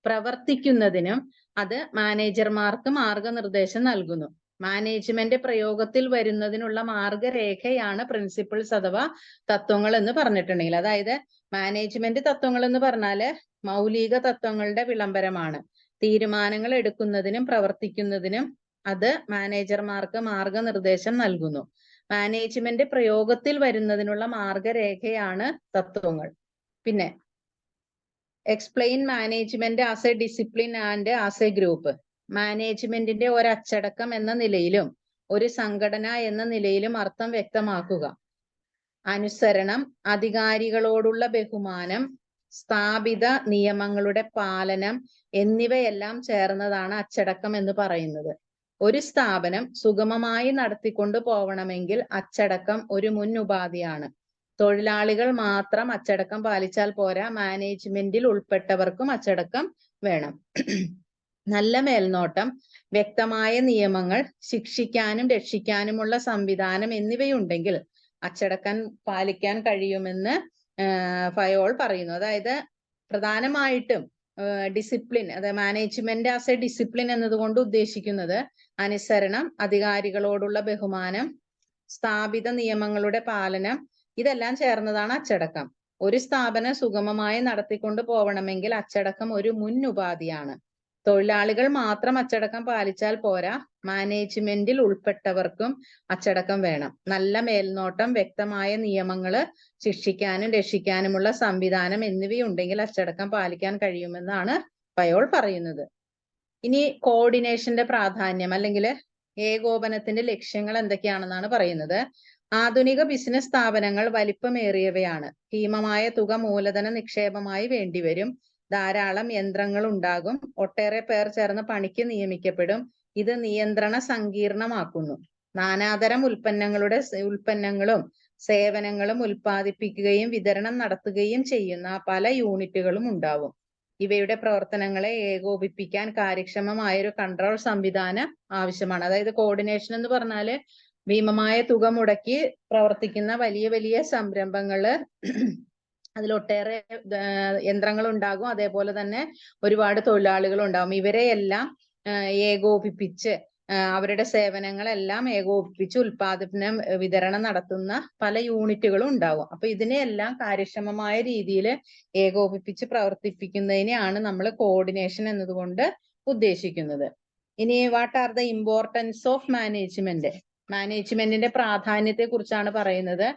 പ്രവർത്തിക്കുന്നതിനും അത് മാനേജർമാർക്ക് മാർഗനിർദ്ദേശം നൽകുന്നു. മാനേജ്മെന്റ് പ്രയോഗത്തിൽ വരുന്നതിനുള്ള മാർഗരേഖയാണ് പ്രിൻസിപ്പിൾസ് അഥവാ തത്വങ്ങൾ എന്ന് പറഞ്ഞിട്ടുണ്ടെങ്കിൽ. അതായത് മാനേജ്മെന്റ് തത്വങ്ങൾ എന്ന് പറഞ്ഞാല് മൗലിക തത്വങ്ങളുടെ വിളംബരമാണ്. തീരുമാനങ്ങൾ എടുക്കുന്നതിനും പ്രവർത്തിക്കുന്നതിനും അത് മാനേജർമാർക്ക് മാർഗനിർദ്ദേശം നൽകുന്നു. മാനേജ്മെന്റ് പ്രയോഗത്തിൽ വരുന്നതിനുള്ള മാർഗരേഖയാണ് തത്വങ്ങൾ. പിന്നെ explain management as A discipline and as A group. മാനേജ്മെന്റിന്റെ ഒരു അച്ചടക്കം എന്ന നിലയിലും ഒരു സംഘടന എന്ന നിലയിലും അർത്ഥം വ്യക്തമാക്കുക. അനുസരണം, അധികാരികളോടുള്ള ബഹുമാനം, സ്ഥാപിത നിയമങ്ങളുടെ പാലനം എന്നിവയെല്ലാം ചേർന്നതാണ് അച്ചടക്കം എന്ന് പറയുന്നത്. ഒരു സ്ഥാപനം സുഗമമായി നടത്തിക്കൊണ്ടു പോവണമെങ്കിൽ അച്ചടക്കം ഒരു മുൻ ഉപാധിയാണ്. തൊഴിലാളികൾ മാത്രം അച്ചടക്കം പാലിച്ചാൽ പോരാ, മാനേജ്മെന്റിൽ ഉൾപ്പെട്ടവർക്കും അച്ചടക്കം വേണം. നല്ല മേൽനോട്ടം, വ്യക്തമായ നിയമങ്ങൾ, ശിക്ഷിക്കാനും രക്ഷിക്കാനുമുള്ള സംവിധാനം എന്നിവയുണ്ടെങ്കിൽ അച്ചടക്കം പാലിക്കാൻ കഴിയുമെന്ന് ഫയോൾ പറയുന്നു. അതായത് പ്രധാനമായിട്ടും ഡിസിപ്ലിൻ, അതായത് മാനേജ്മെന്റ് ആസ് എ ഡിസിപ്ലിൻ എന്നതുകൊണ്ട് ഉദ്ദേശിക്കുന്നത് അനുസരണം, അധികാരികളോടുള്ള ബഹുമാനം, സ്ഥാപിത നിയമങ്ങളുടെ പാലനം, ഇതെല്ലാം ചേർന്നതാണ് അച്ചടക്കം. ഒരു സ്ഥാപനം സുഗമമായി നടത്തിക്കൊണ്ട് പോവണമെങ്കിൽ അച്ചടക്കം ഒരു മുൻ ഉപാധിയാണ്. തൊഴിലാളികൾ മാത്രം അച്ചടക്കം പാലിച്ചാൽ പോരാ, മാനേജ്മെന്റിൽ ഉൾപ്പെട്ടവർക്കും അച്ചടക്കം വേണം. നല്ല മേൽനോട്ടം, വ്യക്തമായ നിയമങ്ങള്, ശിക്ഷിക്കാനും രക്ഷിക്കാനുമുള്ള സംവിധാനം എന്നിവയുണ്ടെങ്കിൽ അച്ചടക്കം പാലിക്കാൻ കഴിയുമെന്നാണ് ഫയോൾ പറയുന്നത്. ഇനി കോർഡിനേഷന്റെ പ്രാധാന്യം അല്ലെങ്കിൽ ഏകോപനത്തിന്റെ ലക്ഷ്യങ്ങൾ എന്തൊക്കെയാണെന്നാണ് പറയുന്നത്. ആധുനിക ബിസിനസ് സ്ഥാപനങ്ങൾ വലിപ്പമേറിയവയാണ്. ഭീമമായ തുക മൂലധന നിക്ഷേപമായി വേണ്ടിവരും. ധാരാളം യന്ത്രങ്ങൾ ഉണ്ടാകും. ഒട്ടേറെ പേർ ചേർന്ന് പണിക്ക് നിയമിക്കപ്പെടും. ഇത് നിയന്ത്രണ സങ്കീർണമാക്കുന്നു. നാനാതരം ഉൽപ്പന്നങ്ങളും സേവനങ്ങളും ഉൽപ്പാദിപ്പിക്കുകയും വിതരണം നടത്തുകയും ചെയ്യുന്ന പല യൂണിറ്റുകളും ഉണ്ടാവും. ഇവയുടെ പ്രവർത്തനങ്ങളെ ഏകോപിപ്പിക്കാൻ കാര്യക്ഷമമായ ഒരു കൺട്രോൾ സംവിധാനം ആവശ്യമാണ്. അതായത് കോർഡിനേഷൻ എന്ന് പറഞ്ഞാല് ഭീമമായ തുക മുടക്കി പ്രവർത്തിക്കുന്ന വലിയ വലിയ സംരംഭങ്ങള് അതിലൊട്ടേറെ യന്ത്രങ്ങൾ ഉണ്ടാകും, അതേപോലെ തന്നെ ഒരുപാട് തൊഴിലാളികൾ ഉണ്ടാകും. ഇവരെയെല്ലാം ഏകോപിപ്പിച്ച് അവരുടെ സേവനങ്ങളെല്ലാം ഏകോപിപ്പിച്ച് ഉൽപാദനം വിതരണം നടത്തുന്ന പല യൂണിറ്റുകളും ഉണ്ടാവും. അപ്പൊ ഇതിനെയെല്ലാം കാര്യക്ഷമമായ രീതിയിൽ ഏകോപിപ്പിച്ച് പ്രവർത്തിപ്പിക്കുന്നതിനെയാണ് നമ്മൾ കോർഡിനേഷൻ എന്നതുകൊണ്ട് ഉദ്ദേശിക്കുന്നത്. ഇനി what are the importance of management? മാനേജ്മെന്റിന്റെ പ്രാധാന്യത്തെ കുറിച്ചാണ് പറയുന്നത്.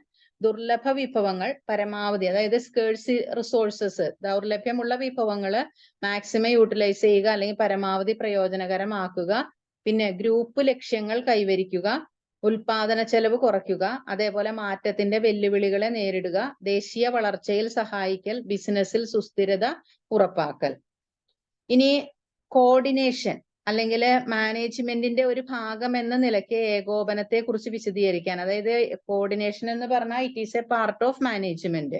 ദുർലഭ വിഭവങ്ങൾ പരമാവധി, അതായത് സ്കേഴ്സ് റിസോഴ്സസ്, ദൗർലഭ്യമുള്ള വിഭവങ്ങള് മാക്സിമം യൂട്ടിലൈസ് ചെയ്യുക അല്ലെങ്കിൽ പരമാവധി പ്രയോജനകരമാക്കുക. പിന്നെ ഗ്രൂപ്പ് ലക്ഷ്യങ്ങൾ കൈവരിക്കുക, ഉൽപാദന ചെലവ് കുറയ്ക്കുക, അതേപോലെ മാറ്റത്തിന്റെ വെല്ലുവിളികളെ നേരിടുക, ദേശീയ വളർച്ചയിൽ സഹായിക്കൽ, ബിസിനസ്സിൽ സുസ്ഥിരത ഉറപ്പാക്കൽ. ഇനി കോർഡിനേഷൻ അല്ലെങ്കിൽ മാനേജ്മെന്റിന്റെ ഒരു ഭാഗം എന്ന നിലയ്ക്ക് ഏകോപനത്തെ കുറിച്ച് വിശദീകരിക്കാൻ, അതായത് കോർഡിനേഷൻ എന്ന് പറഞ്ഞാൽ it is A part of management.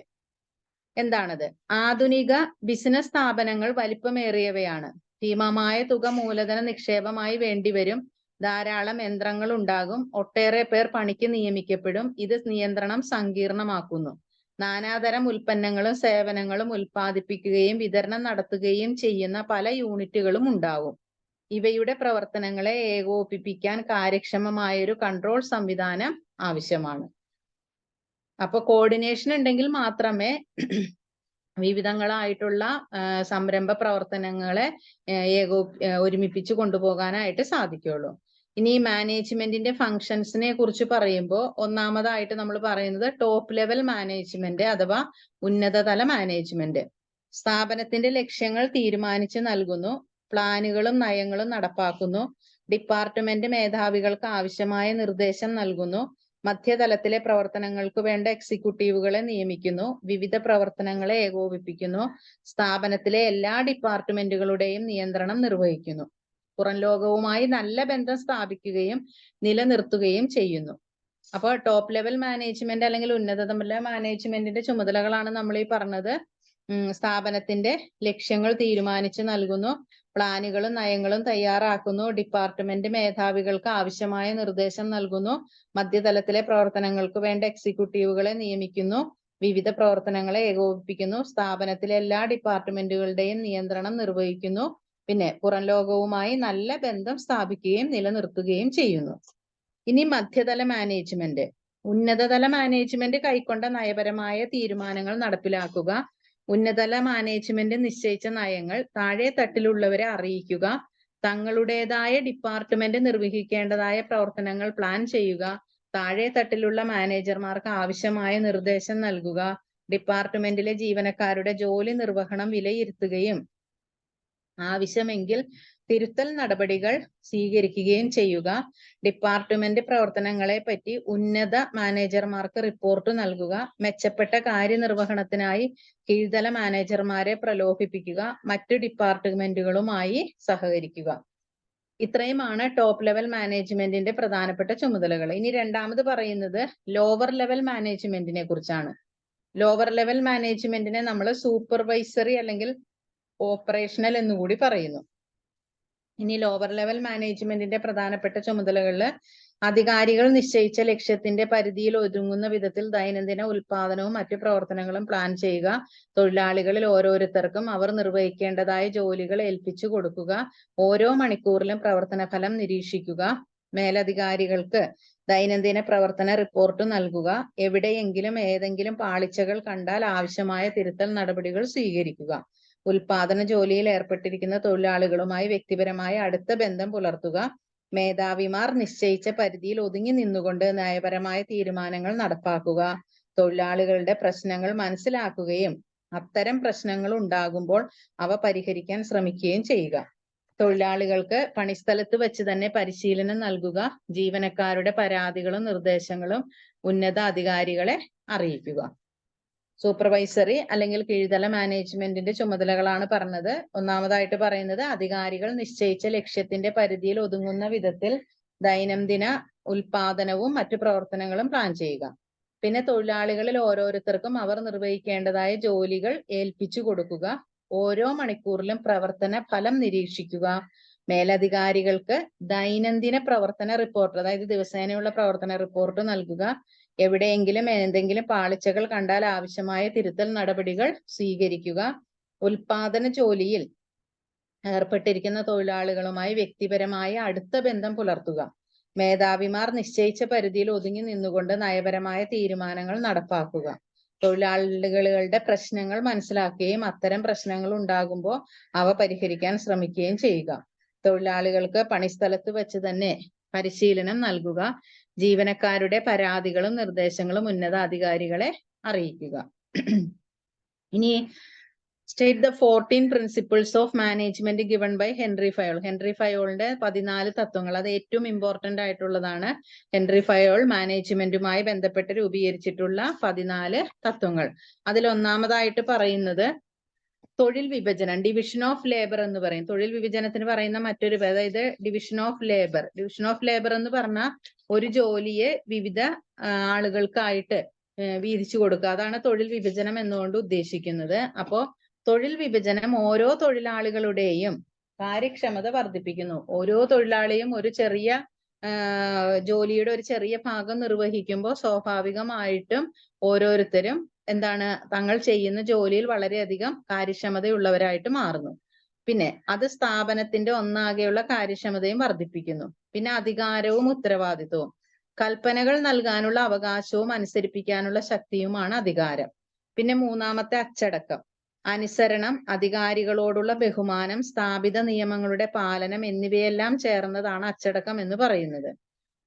എന്താണത്? ആധുനിക ബിസിനസ് സ്ഥാപനങ്ങൾ വലിപ്പമേറിയവയാണ്. ഭീമമായ തുക മൂലധന നിക്ഷേപമായി വേണ്ടിവരും. ധാരാളം യന്ത്രങ്ങൾ ഉണ്ടാകും. ഒട്ടേറെ പേർ പണിക്ക് നിയമിക്കപ്പെടും. ഇത് നിയന്ത്രണം സങ്കീർണമാക്കുന്നു. നാനാതരം ഉൽപ്പന്നങ്ങളും സേവനങ്ങളും ഉൽപ്പാദിപ്പിക്കുകയും വിതരണം നടത്തുകയും ചെയ്യുന്ന പല യൂണിറ്റുകളും ഉണ്ടാവും. ഇവയുടെ പ്രവർത്തനങ്ങളെ ഏകോപിപ്പിക്കാൻ കാര്യക്ഷമമായൊരു കൺട്രോൾ സംവിധാനം ആവശ്യമാണ്. അപ്പൊ കോർഡിനേഷൻ ഉണ്ടെങ്കിൽ മാത്രമേ വിവിധങ്ങളായിട്ടുള്ള സംരംഭ പ്രവർത്തനങ്ങളെ ഒരുമിപ്പിച്ച് കൊണ്ടുപോകാനായിട്ട് സാധിക്കുള്ളൂ. ഇനി മാനേജ്മെന്റിന്റെ ഫങ്ഷൻസിനെ കുറിച്ച് പറയുമ്പോൾ ഒന്നാമതായിട്ട് നമ്മൾ പറയുന്നത് ടോപ്പ് ലെവൽ മാനേജ്മെന്റ് അഥവാ ഉന്നതതല മാനേജ്മെന്റ്. സ്ഥാപനത്തിന്റെ ലക്ഷ്യങ്ങൾ തീരുമാനിച്ച് നൽകുന്നു, പ്ലാനുകളും നയങ്ങളും നടപ്പാക്കുന്നു, ഡിപ്പാർട്ട്മെന്റ് മേധാവികൾക്ക് ആവശ്യമായ നിർദ്ദേശം നൽകുന്നു, മധ്യതലത്തിലെ പ്രവർത്തനങ്ങൾക്ക് വേണ്ട എക്സിക്യൂട്ടീവുകളെ നിയമിക്കുന്നു, വിവിധ പ്രവർത്തനങ്ങളെ ഏകോപിപ്പിക്കുന്നു, സ്ഥാപനത്തിലെ എല്ലാ ഡിപ്പാർട്ട്മെന്റുകളുടെയും നിയന്ത്രണം നിർവഹിക്കുന്നു, പുറം ലോകവുമായി നല്ല ബന്ധം സ്ഥാപിക്കുകയും നിലനിർത്തുകയും ചെയ്യുന്നു. അപ്പോൾ ടോപ്പ് ലെവൽ മാനേജ്മെന്റ് അല്ലെങ്കിൽ ഉന്നതതല മാനേജ്മെന്റിന്റെ ചുമതലകളാണ് നമ്മൾ ഈ പറഞ്ഞത്. സ്ഥാപനത്തിന്റെ ലക്ഷ്യങ്ങൾ തീരുമാനിച്ച് നൽകുന്നു, പ്ലാനുകളും നയങ്ങളും തയ്യാറാക്കുന്നു, ഡിപ്പാർട്ട്മെന്റ് മേധാവികൾക്ക് ആവശ്യമായ നിർദ്ദേശം നൽകുന്നു, മധ്യതലത്തിലെ പ്രവർത്തനങ്ങൾക്ക് വേണ്ട എക്സിക്യൂട്ടീവുകളെ നിയമിക്കുന്നു, വിവിധ പ്രവർത്തനങ്ങളെ ഏകോപിപ്പിക്കുന്നു, സ്ഥാപനത്തിലെ എല്ലാ ഡിപ്പാർട്ട്മെന്റുകളുടെയും നിയന്ത്രണം നിർവഹിക്കുന്നു, പിന്നെ പുറം ലോകവുമായി നല്ല ബന്ധം സ്ഥാപിക്കുകയും നിലനിർത്തുകയും ചെയ്യുന്നു. ഇനി മധ്യതല മാനേജ്മെന്റ്. ഉന്നതതല മാനേജ്മെന്റ് കൈക്കൊണ്ട നയപരമായ തീരുമാനങ്ങൾ നടപ്പിലാക്കുക. ഉന്നതതല മാനേജ്മെന്റ് നിശ്ചയിച്ച നയങ്ങൾ താഴെ തട്ടിലുള്ളവരെ അറിയിക്കുക. തങ്ങളുടേതായ ഡിപ്പാർട്ട്മെന്റ് നിർവഹിക്കേണ്ടതായ പ്രവർത്തനങ്ങൾ പ്ലാൻ ചെയ്യുക. താഴെ തട്ടിലുള്ള മാനേജർമാർക്ക് ആവശ്യമായ നിർദ്ദേശം നൽകുക. ഡിപ്പാർട്ട്മെന്റിലെ ജീവനക്കാരുടെ ജോലി നിർവഹണം വിലയിരുത്തുകയും ആവശ്യമെങ്കിൽ തിരുത്തൽ നടപടികൾ സ്വീകരിക്കുകയും ചെയ്യുക. ഡിപ്പാർട്ട്മെന്റ് പ്രവർത്തനങ്ങളെ പറ്റി ഉന്നത മാനേജർമാർക്ക് റിപ്പോർട്ട് നൽകുക. മെച്ചപ്പെട്ട കാര്യനിർവഹണത്തിനായി കീഴ്തല മാനേജർമാരെ പ്രലോഭിപ്പിക്കുക. മറ്റു ഡിപ്പാർട്ട്മെന്റുകളുമായി സഹകരിക്കുക. ഇത്രയുമാണ് ടോപ്പ് ലെവൽ മാനേജ്മെന്റിന്റെ പ്രധാനപ്പെട്ട ചുമതലകൾ. ഇനി രണ്ടാമത് പറയുന്നത് ലോവർ ലെവൽ മാനേജ്മെന്റിനെ കുറിച്ചാണ്. ലോവർ ലെവൽ മാനേജ്മെന്റിനെ നമ്മൾ സൂപ്പർവൈസറി അല്ലെങ്കിൽ ഓപ്പറേഷണൽ എന്നുകൂടി പറയുന്നു. ഇനി ലോവർ ലെവൽ മാനേജ്മെന്റിന്റെ പ്രധാനപ്പെട്ട ചുമതലകളിൽ അധികാരികൾ നിശ്ചയിച്ച ലക്ഷ്യത്തിന്റെ പരിധിയിൽ ഒതുങ്ങുന്ന വിധത്തിൽ ദൈനംദിന ഉൽപാദനവും മറ്റു പ്രവർത്തനങ്ങളും പ്ലാൻ ചെയ്യുക. തൊഴിലാളികളിൽ ഓരോരുത്തർക്കും അവർ നിർവഹിക്കേണ്ടതായ ജോലികൾ ഏൽപ്പിച്ചു കൊടുക്കുക. ഓരോ മണിക്കൂറിലും പ്രവർത്തന ഫലം നിരീക്ഷിക്കുക. മേലധികാരികൾക്ക് ദൈനംദിന പ്രവർത്തന റിപ്പോർട്ട് നൽകുക. എവിടെയെങ്കിലും ഏതെങ്കിലും പാളിച്ചകൾ കണ്ടാൽ ആവശ്യമായ തിരുത്തൽ നടപടികൾ സ്വീകരിക്കുക. ഉൽപാദന ജോലിയിൽ ഏർപ്പെട്ടിരിക്കുന്ന തൊഴിലാളികളുമായി വ്യക്തിപരമായ അടുത്ത ബന്ധം പുലർത്തുക. മേധാവിമാർ നിശ്ചയിച്ച പരിധിയിൽ ഒതുങ്ങി നിന്നുകൊണ്ട് നയപരമായ തീരുമാനങ്ങൾ നടപ്പാക്കുക. തൊഴിലാളികളുടെ പ്രശ്നങ്ങൾ മനസ്സിലാക്കുകയും അത്തരം പ്രശ്നങ്ങൾ ഉണ്ടാകുമ്പോൾ അവ പരിഹരിക്കാൻ ശ്രമിക്കുകയും ചെയ്യുക. തൊഴിലാളികൾക്ക് പണിസ്ഥലത്ത് വെച്ച് തന്നെ പരിശീലനം നൽകുക. ജീവനക്കാരുടെ പരാതികളും നിർദ്ദേശങ്ങളും ഉന്നത അധികാരികളെ അറിയിക്കുക. സൂപ്പർവൈസറി അല്ലെങ്കിൽ കീഴ്തല മാനേജ്മെന്റിന്റെ ചുമതലകളാണ് പറഞ്ഞത്. ഒന്നാമതായിട്ട് പറയുന്നത് അധികാരികൾ നിശ്ചയിച്ച ലക്ഷ്യത്തിന്റെ പരിധിയിൽ ഒതുങ്ങുന്ന വിധത്തിൽ ദൈനംദിന ഉൽപാദനവും മറ്റു പ്രവർത്തനങ്ങളും പ്ലാൻ ചെയ്യുക. പിന്നെ തൊഴിലാളികളിൽ ഓരോരുത്തർക്കും അവർ നിർവഹിക്കേണ്ടതായ ജോലികൾ ഏൽപ്പിച്ചു കൊടുക്കുക. ഓരോ മണിക്കൂറിലും പ്രവർത്തന ഫലം നിരീക്ഷിക്കുക. മേലധികാരികൾക്ക് ദൈനംദിന പ്രവർത്തന റിപ്പോർട്ട്, അതായത് ദിവസേനയുള്ള പ്രവർത്തന റിപ്പോർട്ട് നൽകുക. എവിടെയെങ്കിലും എന്തെങ്കിലും പാളിച്ചകൾ കണ്ടാൽ ആവശ്യമായ തിരുത്തൽ നടപടികൾ സ്വീകരിക്കുക. ഉൽപാദന ജോലിയിൽ ഏർപ്പെട്ടിരിക്കുന്ന തൊഴിലാളികളുമായി വ്യക്തിപരമായ അടുത്ത ബന്ധം പുലർത്തുക. മേധാവിമാർ നിശ്ചയിച്ച പരിധിയിൽ ഒതുങ്ങി നിന്നുകൊണ്ട് നയപരമായ തീരുമാനങ്ങൾ നടപ്പാക്കുക. തൊഴിലാളികളുടെ പ്രശ്നങ്ങൾ മനസ്സിലാക്കുകയും അത്തരം പ്രശ്നങ്ങൾ ഉണ്ടാകുമ്പോൾ അവ പരിഹരിക്കാൻ ശ്രമിക്കുകയും ചെയ്യുക. തൊഴിലാളികൾക്ക് പണിസ്ഥലത്ത് വെച്ച് തന്നെ പരിശീലനം നൽകുക. ജീവനക്കാരുടെ പരാതികളും നിർദ്ദേശങ്ങളും ഉന്നത അധികാരികളെ അറിയിക്കുക. ഇനി state the 14 principles of management given by Henri Fayol. Henri ഫയോളിന്റെ 14 തത്വങ്ങൾ, അത് ഏറ്റവും ഇമ്പോർട്ടന്റ് ആയിട്ടുള്ളതാണ്. ഹെൻറി ഫയോൾ മാനേജ്മെന്റുമായി ബന്ധപ്പെട്ട് രൂപീകരിച്ചിട്ടുള്ള 14 തത്വങ്ങൾ. അതിൽ ഒന്നാമതായിട്ട് പറയുന്നത് തൊഴിൽ വിഭജനം, ഡിവിഷൻ ഓഫ് ലേബർ എന്ന് പറയും. തൊഴിൽ വിഭജനത്തിന് പറയുന്ന മറ്റൊരു, അതായത് division of labour. Division of labour എന്ന് പറഞ്ഞാൽ ഒരു ജോലിയെ വിവിധ ആളുകൾക്കായിട്ട് വീതിച്ചു കൊടുക്കുക. അതാണ് തൊഴിൽ വിഭജനം എന്നുകൊണ്ട് ഉദ്ദേശിക്കുന്നത്. അപ്പോ തൊഴിൽ വിഭജനം ഓരോ തൊഴിലാളികളുടെയും കാര്യക്ഷമത വർദ്ധിപ്പിക്കുന്നു. ഓരോ തൊഴിലാളിയും ഒരു ചെറിയ ജോലിയുടെ ഒരു ചെറിയ ഭാഗം നിർവഹിക്കുമ്പോൾ സ്വാഭാവികമായിട്ടും ഓരോരുത്തരും തങ്ങൾ ചെയ്യുന്ന ജോലിയിൽ വളരെയധികം കാര്യക്ഷമതയുള്ളവരായിട്ട് മാറുന്നു. പിന്നെ അത് സ്ഥാപനത്തിന്റെ ഒന്നാകെയുള്ള കാര്യക്ഷമതയും വർദ്ധിപ്പിക്കുന്നു. പിന്നെ അധികാരവും ഉത്തരവാദിത്വവും. കൽപ്പനകൾ നൽകാനുള്ള അവകാശവും അനുസരിപ്പിക്കാനുള്ള ശക്തിയുമാണ് അധികാരം. പിന്നെ മൂന്നാമത്തെ അച്ചടക്കം, അനുസരണം, അധികാരികളോടുള്ള ബഹുമാനം, സ്ഥാപിത നിയമങ്ങളുടെ പാലനം എന്നിവയെല്ലാം ചേർന്നതാണ് അച്ചടക്കം എന്ന് പറയുന്നത്.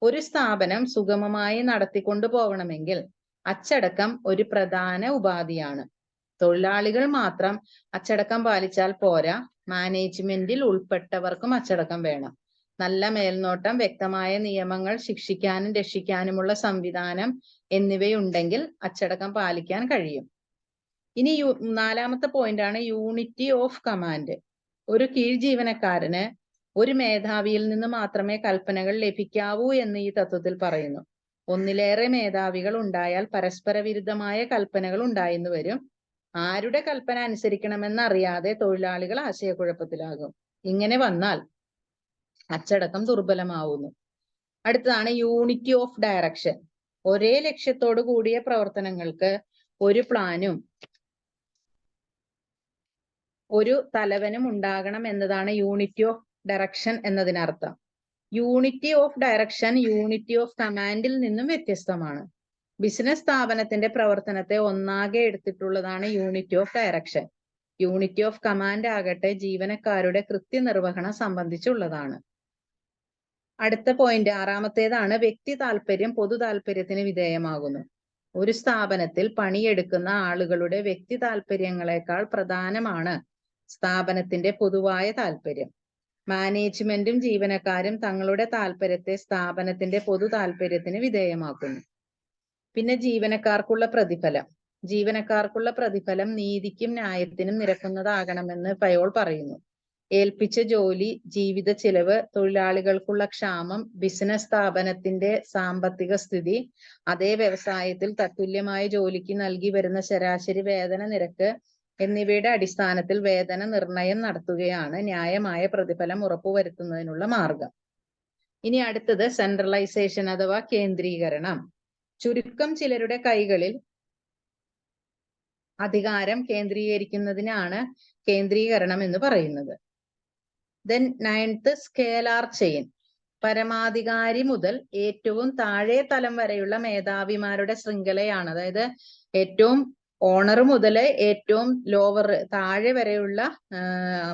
ഒരു സ്ഥാപനം സുഗമമായി നടത്തിക്കൊണ്ടു പോകണമെങ്കിൽ അച്ചടക്കം ഒരു പ്രധാന ഉപാധിയാണ്. തൊഴിലാളികൾ മാത്രം അച്ചടക്കം പാലിച്ചാൽ പോരാ, മാനേജ്മെന്റിൽ ഉൾപ്പെട്ടവർക്കും അച്ചടക്കം വേണം. നല്ല മേൽനോട്ടം, വ്യക്തമായ നിയമങ്ങൾ, ശിക്ഷിക്കാനും രക്ഷിക്കാനുമുള്ള സംവിധാനം എന്നിവയുണ്ടെങ്കിൽ അച്ചടക്കം പാലിക്കാൻ കഴിയും. ഇനി നാലാമത്തെ പോയിന്റ് ആണ് യൂണിറ്റി ഓഫ് കമാൻഡ്. ഒരു കീഴ് ജീവനക്കാരന് ഒരു മേധാവിയിൽ നിന്ന് മാത്രമേ കൽപ്പനകൾ ലഭിക്കാവൂ എന്ന് ഈ തത്വത്തിൽ പറയുന്നു. ഒന്നിലേറെ മേധാവികൾ ഉണ്ടായാൽ പരസ്പര വിരുദ്ധമായ കൽപ്പനകൾ ഉണ്ടായെന്ന് വരും. ആരുടെ കൽപ്പന അനുസരിക്കണമെന്ന് അറിയാതെ തൊഴിലാളികൾ ആശയക്കുഴപ്പത്തിലാകും. ഇങ്ങനെ വന്നാൽ അച്ചടക്കം ദുർബലമാവുന്നു. അടുത്തതാണ് യൂണിറ്റി ഓഫ് ഡയറക്ഷൻ. ഒരേ ലക്ഷ്യത്തോടു കൂടിയ പ്രവർത്തനങ്ങൾക്ക് ഒരു പ്ലാനും ഒരു തലവനും ഉണ്ടാകണം എന്നതാണ് യൂണിറ്റി ഓഫ് ഡയറക്ഷൻ എന്നതിനർത്ഥം. Unity of direction unity of കമാൻഡിൽ നിന്നും വ്യത്യസ്തമാണ്. ബിസിനസ് സ്ഥാപനത്തിന്റെ പ്രവർത്തനത്തെ ഒന്നാകെ എടുത്തിട്ടുള്ളതാണ് unity of direction. Unity of command ആകട്ടെ ജീവനക്കാരുടെ കൃത്യനിർവഹണം സംബന്ധിച്ചുള്ളതാണ്. അടുത്ത പോയിന്റ് ആറാമത്തേതാണ് വ്യക്തി താല്പര്യം പൊതു താല്പര്യത്തിന് വിധേയമാകുന്നു. ഒരു സ്ഥാപനത്തിൽ പണിയെടുക്കുന്ന ആളുകളുടെ വ്യക്തി താല്പര്യങ്ങളെക്കാൾ പ്രധാനമാണ് സ്ഥാപനത്തിന്റെ പൊതുവായ താല്പര്യം. മാനേജ്മെന്റും ജീവനക്കാരും തങ്ങളുടെ താല്പര്യത്തെ സ്ഥാപനത്തിന്റെ പൊതു താല്പര്യത്തിന് വിധേയമാക്കുന്നു. പിന്നെ ജീവനക്കാർക്കുള്ള പ്രതിഫലം. ജീവനക്കാർക്കുള്ള പ്രതിഫലം നീതിക്കും ന്യായത്തിനും നിരക്കുന്നതാകണമെന്ന് ഫയോൾ പറയുന്നു. ഏൽപ്പിച്ച ജോലി, ജീവിത ചിലവ്, തൊഴിലാളികൾക്കുള്ള ക്ഷാമം, ബിസിനസ് സ്ഥാപനത്തിന്റെ സാമ്പത്തിക സ്ഥിതി, അതേ വ്യവസായത്തിൽ തത്തുല്യമായ ജോലിക്ക് നൽകി വരുന്ന ശരാശരി വേതന നിരക്ക് എന്നിവയുടെ അടിസ്ഥാനത്തിൽ വേതന നിർണയം നടത്തുകയാണ് ന്യായമായ പ്രതിഫലം ഉറപ്പുവരുത്തുന്നതിനുള്ള മാർഗം. ഇനി അടുത്തത് സെൻട്രലൈസേഷൻ അഥവാ കേന്ദ്രീകരണം. ചുരുക്കം ചിലരുടെ കൈകളിൽ അധികാരം കേന്ദ്രീകരിക്കുന്നതിനാണ് കേന്ദ്രീകരണം എന്ന് പറയുന്നത്. Then 9th scalar chain. പരമാധികാരി മുതൽ ഏറ്റവും താഴെ തലം വരെയുള്ള മേധാവിമാരുടെ ശൃംഖലയാണ്. അതായത് ഏറ്റവും ഓണർ മുതൽ ഏറ്റവും ലോവർ താഴെ വരെയുള്ള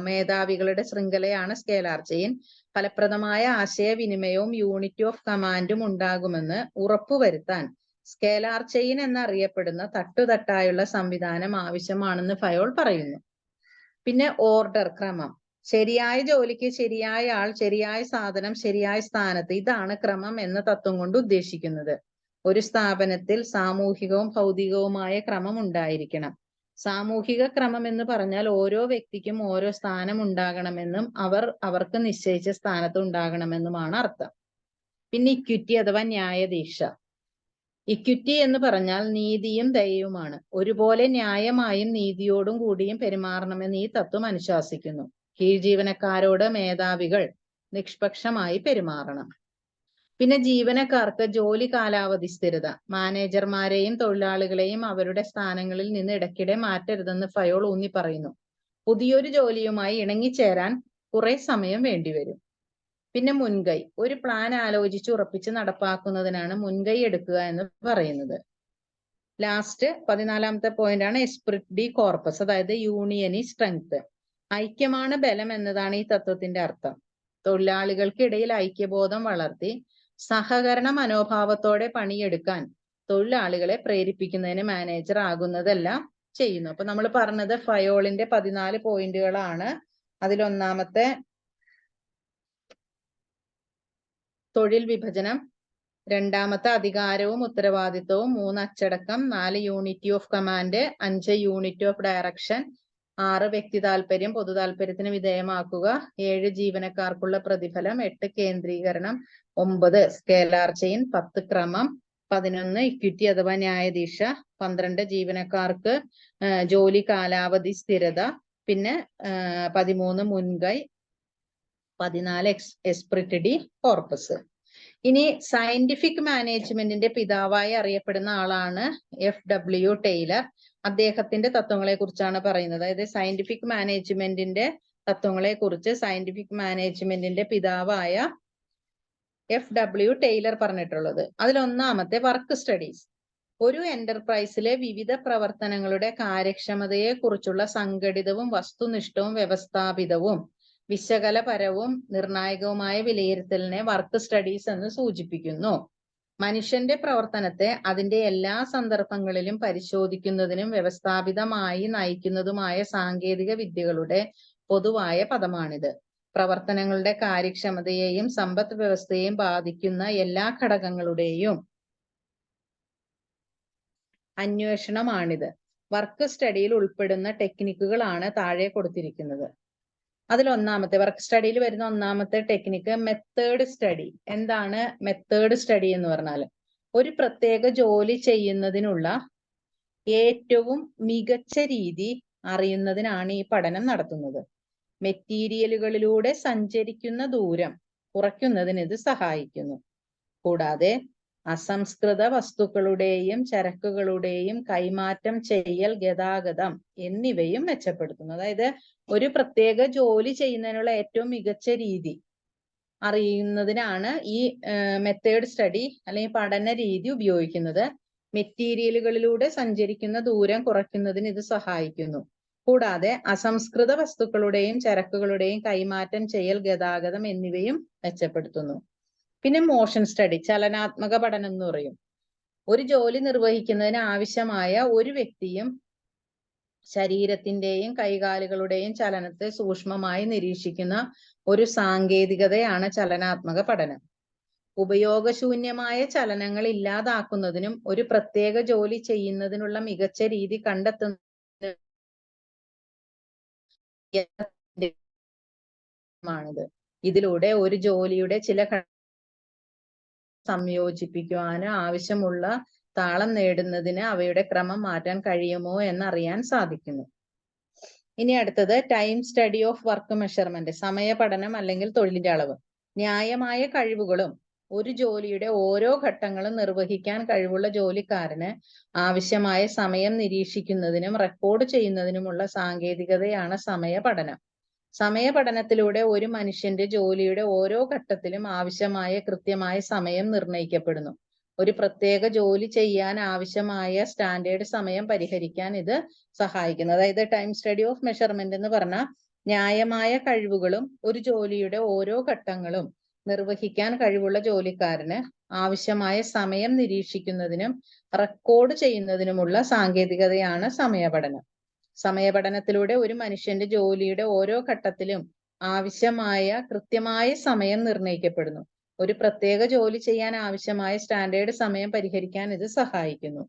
മേധാവികളുടെ ശൃംഖലയാണ് സ്കേലാർ ചെയിൻ. ഫലപ്രദമായ ആശയവിനിമയവും യൂണിറ്റി ഓഫ് കമാൻഡും ഉണ്ടാകുമെന്ന് ഉറപ്പുവരുത്താൻ സ്കേലാർ ചെയിൻ എന്നറിയപ്പെടുന്ന തട്ടുതട്ടായുള്ള സംവിധാനം ആവശ്യമാണെന്ന് ഫയോൾ പറയുന്നു. പിന്നെ ഓർഡർ, ക്രമം. ശരിയായ ജോലിക്ക് ശരിയായ ആൾ, ശരിയായ സാധനം, ശരിയായ സ്ഥാനത്ത്, ഇതാണ് ക്രമം എന്ന തത്വം കൊണ്ട് ഉദ്ദേശിക്കുന്നത്. ഒരു സ്ഥാപനത്തിൽ സാമൂഹികവും ഭൗതികവുമായ ക്രമം ഉണ്ടായിരിക്കണം. സാമൂഹിക ക്രമം എന്ന് പറഞ്ഞാൽ ഓരോ വ്യക്തിക്കും ഓരോ സ്ഥാനം ഉണ്ടാകണമെന്നും അവർക്ക് നിശ്ചയിച്ച സ്ഥാനത്ത് ഉണ്ടാകണമെന്നുമാണ് അർത്ഥം. പിന്നെ ഇക്വിറ്റി അഥവാ ന്യായദീക്ഷ. ഇക്വിറ്റി എന്ന് പറഞ്ഞാൽ നീതിയും ദയയുമാണ്. ഒരുപോലെ ന്യായമായും നീതിയോടും കൂടിയും പെരുമാറണമെന്ന് ഈ തത്വം അനുശാസിക്കുന്നു. കീഴ് ജീവനക്കാരോട് മേധാവികൾ നിഷ്പക്ഷമായി പെരുമാറണം. പിന്നെ ജീവനക്കാർക്ക് ജോലി കാലാവധി സ്ഥിരത. മാനേജർമാരെയും തൊഴിലാളികളെയും അവരുടെ സ്ഥാനങ്ങളിൽ നിന്ന് ഇടയ്ക്കിടെ മാറ്റരുതെന്ന് ഫയോൾ ഊന്നി പറയുന്നു. പുതിയൊരു ജോലിയുമായി ഇണങ്ങിച്ചേരാൻ കുറെ സമയം വേണ്ടിവരും. പിന്നെ മുൻകൈ. ഒരു പ്ലാൻ ആലോചിച്ച് ഉറപ്പിച്ച് നടപ്പാക്കുന്നതിനാണ് മുൻകൈ എടുക്കുക എന്ന് പറയുന്നത്. ലാസ്റ്റ് 14ാമത്തെ പോയിന്റ് ആണ് എസ്പിരിറ്റ് ഡി കോർപ്പസ്, അതായത് യൂണിയനി സ്ട്രെങ്ത്. ഐക്യമാണ് ബലം എന്നതാണ് ഈ തത്വത്തിന്റെ അർത്ഥം. തൊഴിലാളികൾക്കിടയിൽ ഐക്യബോധം വളർത്തി സഹകരണ മനോഭാവത്തോടെ പണിയെടുക്കാൻ തൊഴിലാളികളെ പ്രേരിപ്പിക്കുന്നതിന് മാനേജർ ആകുന്നതെല്ലാം ചെയ്യുന്നു. അപ്പൊ നമ്മൾ പറഞ്ഞത് ഫയോളിന്റെ 14 പോയിന്റുകളാണ്. അതിലൊന്നാമത്തെ തൊഴിൽ വിഭജനം, രണ്ടാമത്തെ അധികാരവും ഉത്തരവാദിത്വവും, 3 അച്ചടക്കം, 4 unity of command, 5 unit of direction, 6 വ്യക്തി താല്പര്യം പൊതു താല്പര്യത്തിന് വിധേയമാക്കുക, 7 ജീവനക്കാർക്കുള്ള പ്രതിഫലം, 8 കേന്ദ്രീകരണം, 9 സ്കേലാർ ചെയിൻ, 10 ക്രമം, 11 ഇക്വിറ്റി അഥവാ ന്യായദീക്ഷ, 12 ജീവനക്കാർക്ക് ജോലി കാലാവധി സ്ഥിരത, പിന്നെ 13 മുൻകൈ, 14 എസ്പിരിറ്റ് ഡി കോർപ്പസ്. ഇനി സയന്റിഫിക് മാനേജ്മെന്റിന്റെ പിതാവായി അറിയപ്പെടുന്ന ആളാണ് FW ടൈലർ. അദ്ദേഹത്തിന്റെ തത്വങ്ങളെ കുറിച്ചാണ് പറയുന്നത്. അതായത് സയന്റിഫിക് മാനേജ്മെന്റിന്റെ തത്വങ്ങളെ കുറിച്ച് സയന്റിഫിക് മാനേജ്മെന്റിന്റെ പിതാവായ FW ടൈലർ പറഞ്ഞിട്ടുള്ളത്. അതിലൊന്നാമത്തെ വർക്ക് സ്റ്റഡീസ്. ഒരു എന്റർപ്രൈസിലെ വിവിധ പ്രവർത്തനങ്ങളുടെ കാര്യക്ഷമതയെ കുറിച്ചുള്ള സംഘടിതവും വസ്തുനിഷ്ഠവും വ്യവസ്ഥാപിതവും വിശകലപരവും നിർണായകവുമായ വിലയിരുത്തലിനെ വർക്ക് സ്റ്റഡീസ് എന്ന് സൂചിപ്പിക്കുന്നു. മനുഷ്യന്റെ പ്രവർത്തനത്തെ അതിന്റെ എല്ലാ സന്ദർഭങ്ങളിലും പരിശോധിക്കുന്നതിനും വ്യവസ്ഥാപിതമായി നയിക്കുന്നതുമായ സാങ്കേതിക വിദ്യകളുടെ പൊതുവായ പദമാണിത്. പ്രവർത്തനങ്ങളുടെ കാര്യക്ഷമതയെയും സമ്പദ് വ്യവസ്ഥയെയും ബാധിക്കുന്ന എല്ലാ ഘടകങ്ങളുടെയും അന്വേഷണമാണിത്. വർക്ക് സ്റ്റഡിയിൽ ഉൾപ്പെടുന്ന ടെക്നിക്കുകളാണ് താഴെ കൊടുത്തിരിക്കുന്നത്. അതിലൊന്നാമത്തെ വർക്ക് സ്റ്റഡിയിൽ വരുന്ന ഒന്നാമത്തെ ടെക്നിക്ക് മെത്തേഡ് സ്റ്റഡി. എന്താണ് മെത്തേഡ് സ്റ്റഡി എന്ന് പറഞ്ഞാൽ? ഒരു പ്രത്യേക ജോലി ചെയ്യുന്നതിനുള്ള ഏറ്റവും മികച്ച രീതി അറിയുന്നതിനാണ് ഈ പഠനം നടത്തുന്നത്. മെറ്റീരിയലുകളിലൂടെ സഞ്ചരിക്കുന്ന ദൂരം കുറയ്ക്കുന്നതിന് ഇത് സഹായിക്കുന്നു. കൂടാതെ അസംസ്കൃത വസ്തുക്കളുടെയും ചരക്കുകളുടെയും കൈമാറ്റം ചെയ്യൽ, ഗതാഗതം എന്നിവയും മെച്ചപ്പെടുത്തുന്നു. അതായത് ഒരു പ്രത്യേക ജോലി ചെയ്യുന്നതിനുള്ള ഏറ്റവും മികച്ച രീതി അറിയുന്നതിനാണ് ഈ മെത്തേഡ് സ്റ്റഡി അല്ലെങ്കിൽ പഠന രീതി ഉപയോഗിക്കുന്നത്. മെറ്റീരിയലുകളിലൂടെ സഞ്ചരിക്കുന്ന ദൂരം കുറയ്ക്കുന്നതിന് ഇത് സഹായിക്കുന്നു. കൂടാതെ അസംസ്കൃത വസ്തുക്കളുടെയും ചരക്കുകളുടെയും കൈമാറ്റം ചെയ്യൽ, ഗതാഗതം എന്നിവയും മെച്ചപ്പെടുത്തുന്നു. പിന്നെ മോഷൻ സ്റ്റഡി, ചലനാത്മക പഠനം എന്ന് പറയും. ഒരു ജോലി നിർവഹിക്കുന്നതിന് ആവശ്യമായ ഒരു വ്യക്തിയും ശരീരത്തിന്റെയും കൈകാലുകളുടെയും ചലനത്തെ സൂക്ഷ്മമായി നിരീക്ഷിക്കുന്ന ഒരു സാങ്കേതികതയാണ് ചലനാത്മക പഠനം. ഉപയോഗശൂന്യമായ ചലനങ്ങൾ ഇല്ലാതാക്കുന്നതിനും ഒരു പ്രത്യേക ജോലി ചെയ്യുന്നതിനുള്ള മികച്ച രീതി കണ്ടെത്തുന്നതിനും ഇതിലൂടെ ഒരു ജോലിയുടെ ചില സംയോജിപ്പിക്കുവാനും ആവശ്യമുള്ള താളം നേടുന്നതിന് അവയുടെ ക്രമം മാറ്റാൻ കഴിയുമോ എന്നറിയാൻ സാധിക്കുന്നു. ഇനി അടുത്തത് time study of work measurement, സമയ പഠനം അല്ലെങ്കിൽ തൊഴിലിന്റെ അളവ്. ന്യായമായ കഴിവുകളും ഒരു ജോലിയുടെ ഓരോ ഘട്ടങ്ങളും നിർവഹിക്കാൻ കഴിവുള്ള ജോലിക്കാരന് ആവശ്യമായ സമയം നിരീക്ഷിക്കുന്നതിനും റെക്കോർഡ് ചെയ്യുന്നതിനുമുള്ള സാങ്കേതികതയാണ് സമയ പഠനം. സമയ പഠനത്തിലൂടെ ഒരു മനുഷ്യന്റെ ജോലിയുടെ ഓരോ ഘട്ടത്തിലും ആവശ്യമായ കൃത്യമായ സമയം നിർണ്ണയിക്കപ്പെടുന്നു. ഒരു പ്രത്യേക ജോലി ചെയ്യാൻ ആവശ്യമായ സ്റ്റാൻഡേർഡ് സമയം പരിഹരിക്കാൻ ഇത് സഹായിക്കുന്നു. അതായത് ടൈം സ്റ്റഡി ഓഫ് മെഷർമെന്റ് എന്ന് പറഞ്ഞാൽ ന്യായമായ കഴിവുകളും ഒരു ജോലിയുടെ ഓരോ ഘട്ടങ്ങളും നിർവഹിക്കാൻ കഴിവുള്ള ജോലിക്കാരന് ആവശ്യമായ സമയം നിരീക്ഷിക്കുന്നതിനും റെക്കോർഡ് ചെയ്യുന്നതിനുമുള്ള സാങ്കേതികതയാണ് സമയപഠനം. സമയപഠനത്തിലൂടെ ഒരു മനുഷ്യന്റെ ജോലിയുടെ ഓരോ ഘട്ടത്തിലും ആവശ്യമായ കൃത്യമായ സമയം നിർണ്ണയിക്കപ്പെടുന്നു. ഒരു പ്രത്യേക ജോലി ചെയ്യാൻ ആവശ്യമായ സ്റ്റാൻഡേർഡ് സമയം പരിഹരിക്കാൻ ഇത് സഹായിക്കുന്നു.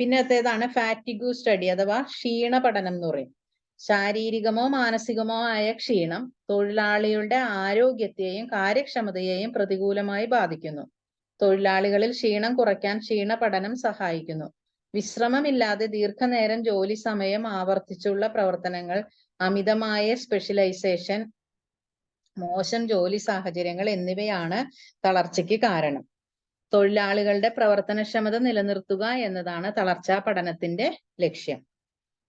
പിന്നത്തേതാണ് ഫാറ്റിഗു സ്റ്റഡി അഥവാ ക്ഷീണ പഠനം എന്ന് പറയും. ശാരീരികമോ മാനസികമോ ആയ ക്ഷീണം തൊഴിലാളികളുടെ ആരോഗ്യത്തെയും കാര്യക്ഷമതയെയും പ്രതികൂലമായി ബാധിക്കുന്നു. തൊഴിലാളികളിൽ ക്ഷീണം കുറയ്ക്കാൻ ക്ഷീണ പഠനം സഹായിക്കുന്നു. വിശ്രമമില്ലാതെ ദീർഘനേരം ജോലി സമയം ആവർത്തിച്ചുള്ള പ്രവർത്തനങ്ങൾ, അമിതമായ സ്പെഷ്യലൈസേഷൻ, മോശം ജോലി സാഹചര്യങ്ങൾ എന്നിവയാണ് തളർച്ചയ്ക്ക് കാരണം. തൊഴിലാളികളുടെ പ്രവർത്തനക്ഷമത നിലനിർത്തുക എന്നതാണ് തളർച്ചാ പഠനത്തിന്റെ ലക്ഷ്യം.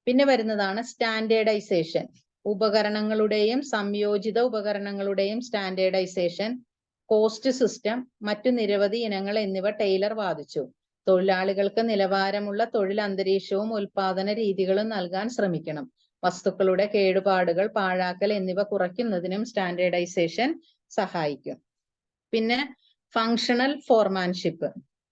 പിന്നെ വരുന്നതാണ് സ്റ്റാൻഡേർഡൈസേഷൻ. ഉപകരണങ്ങളുടെയും സംയോജിത ഉപകരണങ്ങളുടെയും സ്റ്റാൻഡേർഡൈസേഷൻ, കോസ്റ്റ് സിസ്റ്റം, മറ്റു നിരവധി ഇനങ്ങൾ എന്നിവ ടൈലർ വാദിച്ചു. തൊഴിലാളികൾക്ക് നിലവാരമുള്ള തൊഴിൽ അന്തരീക്ഷവും ഉൽപാദന രീതികളും നൽകാൻ ശ്രമിക്കണം. വസ്തുക്കളുടെ കേടുപാടുകൾ, പാഴാക്കൽ എന്നിവ കുറയ്ക്കുന്നതിനും സ്റ്റാൻഡേർഡൈസേഷൻ സഹായിക്കും. പിന്നെ ഫങ്ഷണൽ ഫോർമാൻഷിപ്പ്.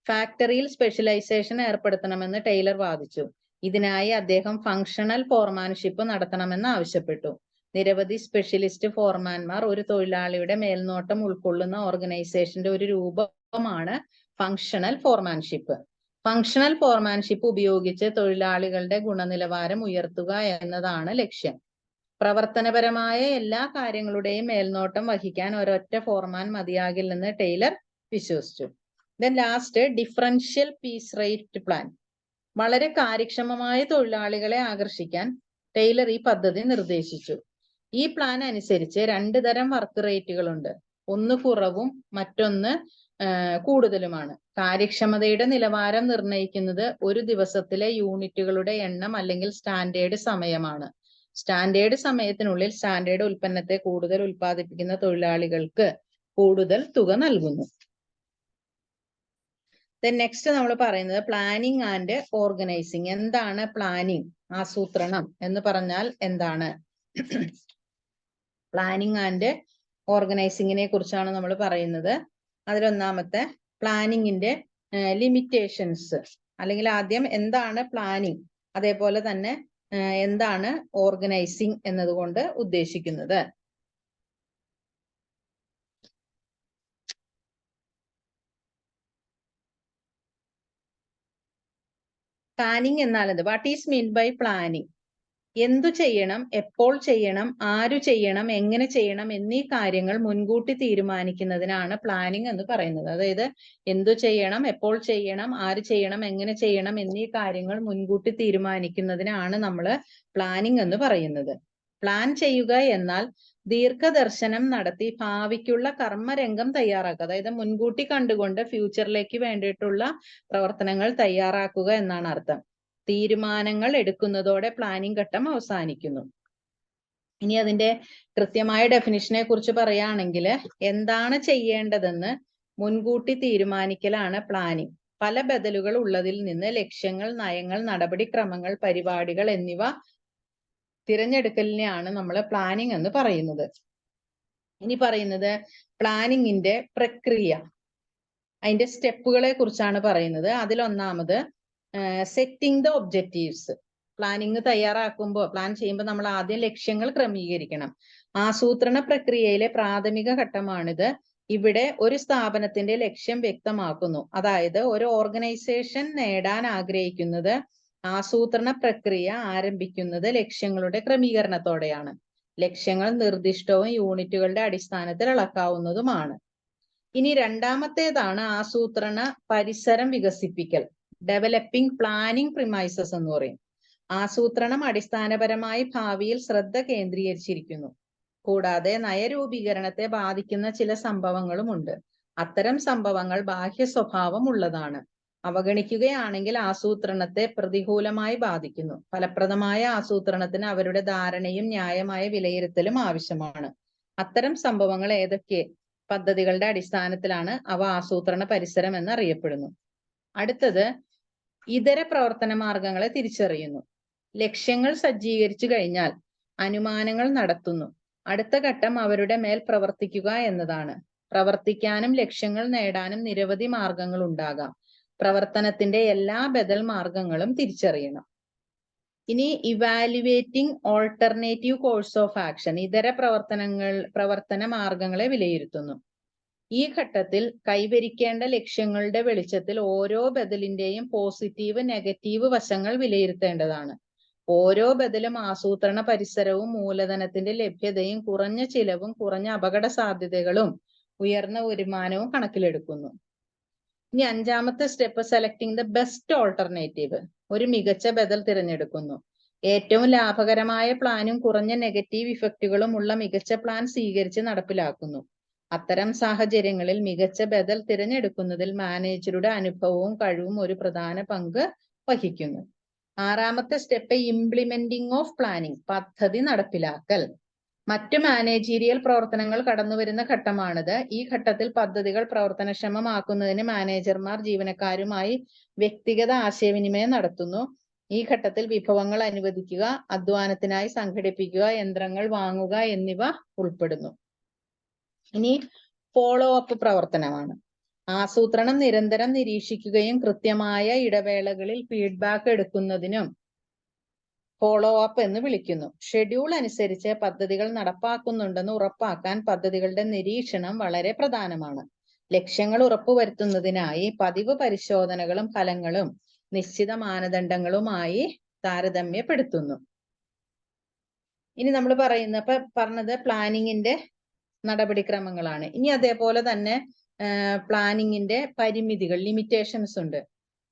ഫാക്ടറിയിൽ സ്പെഷ്യലൈസേഷൻ ഏർപ്പെടുത്തണമെന്ന് ടൈലർ വാദിച്ചു. ഇതിനായി അദ്ദേഹം ഫങ്ഷണൽ ഫോർമാൻഷിപ്പ് നടത്തണമെന്ന് ആവശ്യപ്പെട്ടു. നിരവധി സ്പെഷ്യലിസ്റ്റ് ഫോർമാൻമാർ ഒരു തൊഴിലാളിയുടെ മേൽനോട്ടം ഉൾക്കൊള്ളുന്ന ഓർഗനൈസേഷന്റെ ഒരു രൂപമാണ് ഫങ്ഷണൽ ഫോർമാൻഷിപ്പ്. ഫങ്ഷണൽ ഫോർമാൻഷിപ്പ് ഉപയോഗിച്ച് തൊഴിലാളികളുടെ ഗുണനിലവാരം ഉയർത്തുക എന്നതാണ് ലക്ഷ്യം. പ്രവർത്തനപരമായ എല്ലാ കാര്യങ്ങളുടെയും മേൽനോട്ടം വഹിക്കാൻ ഒരൊറ്റ ഫോർമാൻ മതിയാകില്ലെന്ന് ടൈലർ വിശ്വസിച്ചു. Then last, differential piece rate plan. വളരെ കാര്യക്ഷമമായ തൊഴിലാളികളെ ആകർഷിക്കാൻ ടൈലർ ഈ പദ്ധതി നിർദ്ദേശിച്ചു. ഈ പ്ലാൻ അനുസരിച്ച് 2 തരം വർക്ക് റേറ്റുകളുണ്ട്. ഒന്ന് കുറവും മറ്റൊന്ന് കൂടുതലുമാണ്. കാര്യക്ഷമതയുടെ നിലവാരം നിർണ്ണയിക്കുന്നത് ഒരു ദിവസത്തിലെ യൂണിറ്റുകളുടെ എണ്ണം അല്ലെങ്കിൽ സ്റ്റാൻഡേർഡ് സമയമാണ്. സ്റ്റാൻഡേർഡ് സമയത്തിനുള്ളിൽ സ്റ്റാൻഡേർഡ് ഉൽപ്പന്നത്തെ കൂടുതൽ ഉൽപ്പാദിപ്പിക്കുന്ന തൊഴിലാളികൾക്ക് കൂടുതൽ തുക നൽകുന്നു. നെക്സ്റ്റ് നമ്മൾ പറയുന്നത് പ്ലാനിങ് ആൻഡ് ഓർഗനൈസിങ്. എന്താണ് പ്ലാനിങ്? ആസൂത്രണം എന്ന് പറഞ്ഞാൽ എന്താണ്? പ്ലാനിങ് ആൻഡ് ഓർഗനൈസിങ്ങിനെ കുറിച്ചാണ് നമ്മൾ പറയുന്നത്. അതിലൊന്നാമത്തെ പ്ലാനിങ്ങിന്റെ ലിമിറ്റേഷൻസ്, അല്ലെങ്കിൽ ആദ്യം എന്താണ് പ്ലാനിങ്, അതേപോലെ തന്നെ എന്താണ് ഓർഗനൈസിങ് എന്നതുകൊണ്ട് ഉദ്ദേശിക്കുന്നത്. പ്ലാനിങ് എന്നാൽ എന്ത്? What is mean by planning? എന്തു ചെയ്യണം, എപ്പോൾ ചെയ്യണം, ആരു ചെയ്യണം, എങ്ങനെ ചെയ്യണം എന്നീ കാര്യങ്ങൾ മുൻകൂട്ടി തീരുമാനിക്കുന്നതിനാണ് പ്ലാനിങ് എന്ന് പറയുന്നത്. അതായത് എന്തു ചെയ്യണം, എപ്പോൾ ചെയ്യണം, ആര് ചെയ്യണം, എങ്ങനെ ചെയ്യണം എന്നീ കാര്യങ്ങൾ മുൻകൂട്ടി തീരുമാനിക്കുന്നതിനാണ് നമ്മൾ പ്ലാനിങ് എന്ന് പറയുന്നത്. പ്ലാൻ ചെയ്യുക എന്നാൽ ദീർഘദർശനം നടത്തി ഭാവിക്കുള്ള കർമ്മരംഗം തയ്യാറാക്കുക. അതായത് മുൻകൂട്ടി കണ്ടുകൊണ്ട് ഫ്യൂച്ചറിലേക്ക് വേണ്ടിയിട്ടുള്ള പ്രവർത്തനങ്ങൾ തയ്യാറാക്കുക എന്നാണ് അർത്ഥം. തീരുമാനങ്ങൾ എടുക്കുന്നതോടെ പ്ലാനിംഗ് ഘട്ടം അവസാനിക്കുന്നു. ഇനി അതിന്റെ കൃത്യമായ ഡെഫിനിഷനെ കുറിച്ച് പറയുകയാണെങ്കിൽ, എന്താണ് ചെയ്യേണ്ടതെന്ന് മുൻകൂട്ടി തീരുമാനിക്കലാണ് പ്ലാനിംഗ്. പല ബദലുകൾ ഉള്ളതിൽ നിന്ന് ലക്ഷ്യങ്ങൾ, നയങ്ങൾ, നടപടിക്രമങ്ങൾ, പരിപാടികൾ എന്നിവ തിരഞ്ഞെടുക്കലിനെയാണ് നമ്മൾ പ്ലാനിംഗ് എന്ന് പറയുന്നത്. ഇനി പറയുന്നത് പ്ലാനിങ്ങിന്റെ പ്രക്രിയ, അതിന്റെ സ്റ്റെപ്പുകളെ കുറിച്ചാണ് പറയുന്നത്. അതിലൊന്നാമത് സെറ്റിംഗ് ദ ഒബ്ജക്റ്റീവ്സ്. പ്ലാനിങ് തയ്യാറാക്കുമ്പോൾ, പ്ലാൻ ചെയ്യുമ്പോൾ നമ്മൾ ആദ്യം ലക്ഷ്യങ്ങൾ ക്രമീകരിക്കണം. ആസൂത്രണ പ്രക്രിയയിലെ പ്രാഥമിക ഘട്ടമാണിത്. ഇവിടെ ഒരു സ്ഥാപനത്തിന്റെ ലക്ഷ്യം വ്യക്തമാക്കുന്നു. അതായത് ഒരു ഓർഗനൈസേഷൻ നേടാൻ ആഗ്രഹിക്കുന്നത് ആസൂത്രണ പ്രക്രിയ ആരംഭിക്കുന്നത് ലക്ഷ്യങ്ങളുടെ ക്രമീകരണത്തോടെയാണ്. ലക്ഷ്യങ്ങൾ നിർദ്ദിഷ്ടവും യൂണിറ്റുകളുടെ അടിസ്ഥാനത്തിൽ അളക്കാവുന്നതുമാണ്. ഇനി രണ്ടാമത്തേതാണ് ആസൂത്രണ പരിസരം വികസിപ്പിക്കൽ. ഡെവലപ്പിംഗ് പ്ലാനിംഗ് പ്രിമൈസസ് എന്ന് പറയും. ആസൂത്രണം അടിസ്ഥാനപരമായി ഭാവിയിൽ ശ്രദ്ധ കേന്ദ്രീകരിച്ചിരിക്കുന്നു. കൂടാതെ നയരൂപീകരണത്തെ ബാധിക്കുന്ന ചില സംഭവങ്ങളുമുണ്ട്. അത്തരം സംഭവങ്ങൾ ബാഹ്യ സ്വഭാവം ഉള്ളതാണ്. അവഗണിക്കുകയാണെങ്കിൽ ആസൂത്രണത്തെ പ്രതികൂലമായി ബാധിക്കുന്നു. ഫലപ്രദമായ ആസൂത്രണത്തിന് അവരുടെ ധാരണയും ന്യായമായ വിലയിരുത്തലും ആവശ്യമാണ്. അത്തരം സംഭവങ്ങൾ ഏതൊക്കെ പദ്ധതികളുടെ അടിസ്ഥാനത്തിലാണ് അവ ആസൂത്രണ പരിസരം എന്നറിയപ്പെടുന്നു. അടുത്തത് ഇതര പ്രവർത്തന മാർഗങ്ങളെ തിരിച്ചറിയുന്നു. ലക്ഷ്യങ്ങൾ സജ്ജീകരിച്ചു കഴിഞ്ഞാൽ അനുമാനങ്ങൾ നടത്തുന്നു. അടുത്ത ഘട്ടം അവരുടെ മേൽ പ്രവർത്തിക്കുക എന്നതാണ്. പ്രവർത്തിക്കാനും ലക്ഷ്യങ്ങൾ നേടാനും നിരവധി മാർഗങ്ങൾ ഉണ്ടാകാം. പ്രവർത്തനത്തിന്റെ എല്ലാ ബദൽ മാർഗങ്ങളും തിരിച്ചറിയണം. ഇനി evaluating alternative course of action. ഇതര പ്രവർത്തന മാർഗങ്ങളെ വിലയിരുത്തുന്നു. ഈ ഘട്ടത്തിൽ കൈവരിക്കേണ്ട ലക്ഷ്യങ്ങളുടെ വെളിച്ചത്തിൽ ഓരോ ബദലിന്റെയും പോസിറ്റീവ്, നെഗറ്റീവ് വശങ്ങൾ വിലയിരുത്തേണ്ടതാണ്. ഓരോ ബദലും ആസൂത്രണ പരിസരവും മൂലധനത്തിന്റെ ലഭ്യതയും കുറഞ്ഞ ചിലവും കുറഞ്ഞ അപകട സാധ്യതകളും ഉയർന്ന വരുമാനവും കണക്കിലെടുക്കുന്നു. ഇനി അഞ്ചാമത്തെ step selecting the best alternative. ഒരു മികച്ച ബദൽ തിരഞ്ഞെടുക്കുന്നു. ഏറ്റവും ലാഭകരമായ പ്ലാനും കുറഞ്ഞ നെഗറ്റീവ് ഇഫക്റ്റുകളും ഉള്ള മികച്ച പ്ലാൻ സ്വീകരിച്ച് നടപ്പിലാക്കുന്നു. അത്തരം സാഹചര്യങ്ങളിൽ മികച്ച ബദൽ തിരഞ്ഞെടുക്കുന്നതിൽ മാനേജറുടെ അനുഭവവും കഴിവും ഒരു പ്രധാന പങ്ക് വഹിക്കുന്നു. ആറാമത്തെ സ്റ്റെപ്പ് ഇംപ്ലിമെന്റിംഗ് ഓഫ് പ്ലാനിംഗ്, പദ്ധതി നടപ്പിലാക്കൽ. മറ്റു മാനേജീരിയൽ പ്രവർത്തനങ്ങൾ കടന്നുവരുന്ന ഘട്ടമാണിത്. ഈ ഘട്ടത്തിൽ പദ്ധതികൾ പ്രവർത്തനക്ഷമമാക്കുന്നതിന് മാനേജർമാർ ജീവനക്കാരുമായി വ്യക്തിഗത ആശയവിനിമയം നടത്തുന്നു. ഈ ഘട്ടത്തിൽ വിഭവങ്ങൾ അനുവദിക്കുക, അധ്വാനത്തിനായി സംഘടിപ്പിക്കുക, യന്ത്രങ്ങൾ വാങ്ങുക എന്നിവ ഉൾപ്പെടുന്നു. ഇനി ഫോളോ അപ്പ് പ്രവർത്തനമാണ്. ആസൂത്രണം നിരന്തരം നിരീക്ഷിക്കുകയും കൃത്യമായ ഇടവേളകളിൽ ഫീഡ്ബാക്ക് എടുക്കുന്നതിനും ഫോളോ അപ്പ് എന്ന് വിളിക്കുന്നു. ഷെഡ്യൂൾ അനുസരിച്ച് പദ്ധതികൾ നടപ്പാക്കുന്നുണ്ടെന്ന് ഉറപ്പാക്കാൻ പദ്ധതികളുടെ നിരീക്ഷണം വളരെ പ്രധാനമാണ്. ലക്ഷ്യങ്ങൾ ഉറപ്പുവരുത്തുന്നതിനായി പതിവ് പരിശോധനകളും ഫലങ്ങളും നിശ്ചിത മാനദണ്ഡങ്ങളുമായി താരതമ്യപ്പെടുത്തുന്നു. ഇനി നമ്മൾ പറഞ്ഞത് പ്ലാനിങ്ങിന്റെ നടപടിക്രമങ്ങളാണ്. ഇനി അതേപോലെ തന്നെ പ്ലാനിങ്ങിന്റെ പരിമിതികൾ, ലിമിറ്റേഷൻസ് ഉണ്ട്.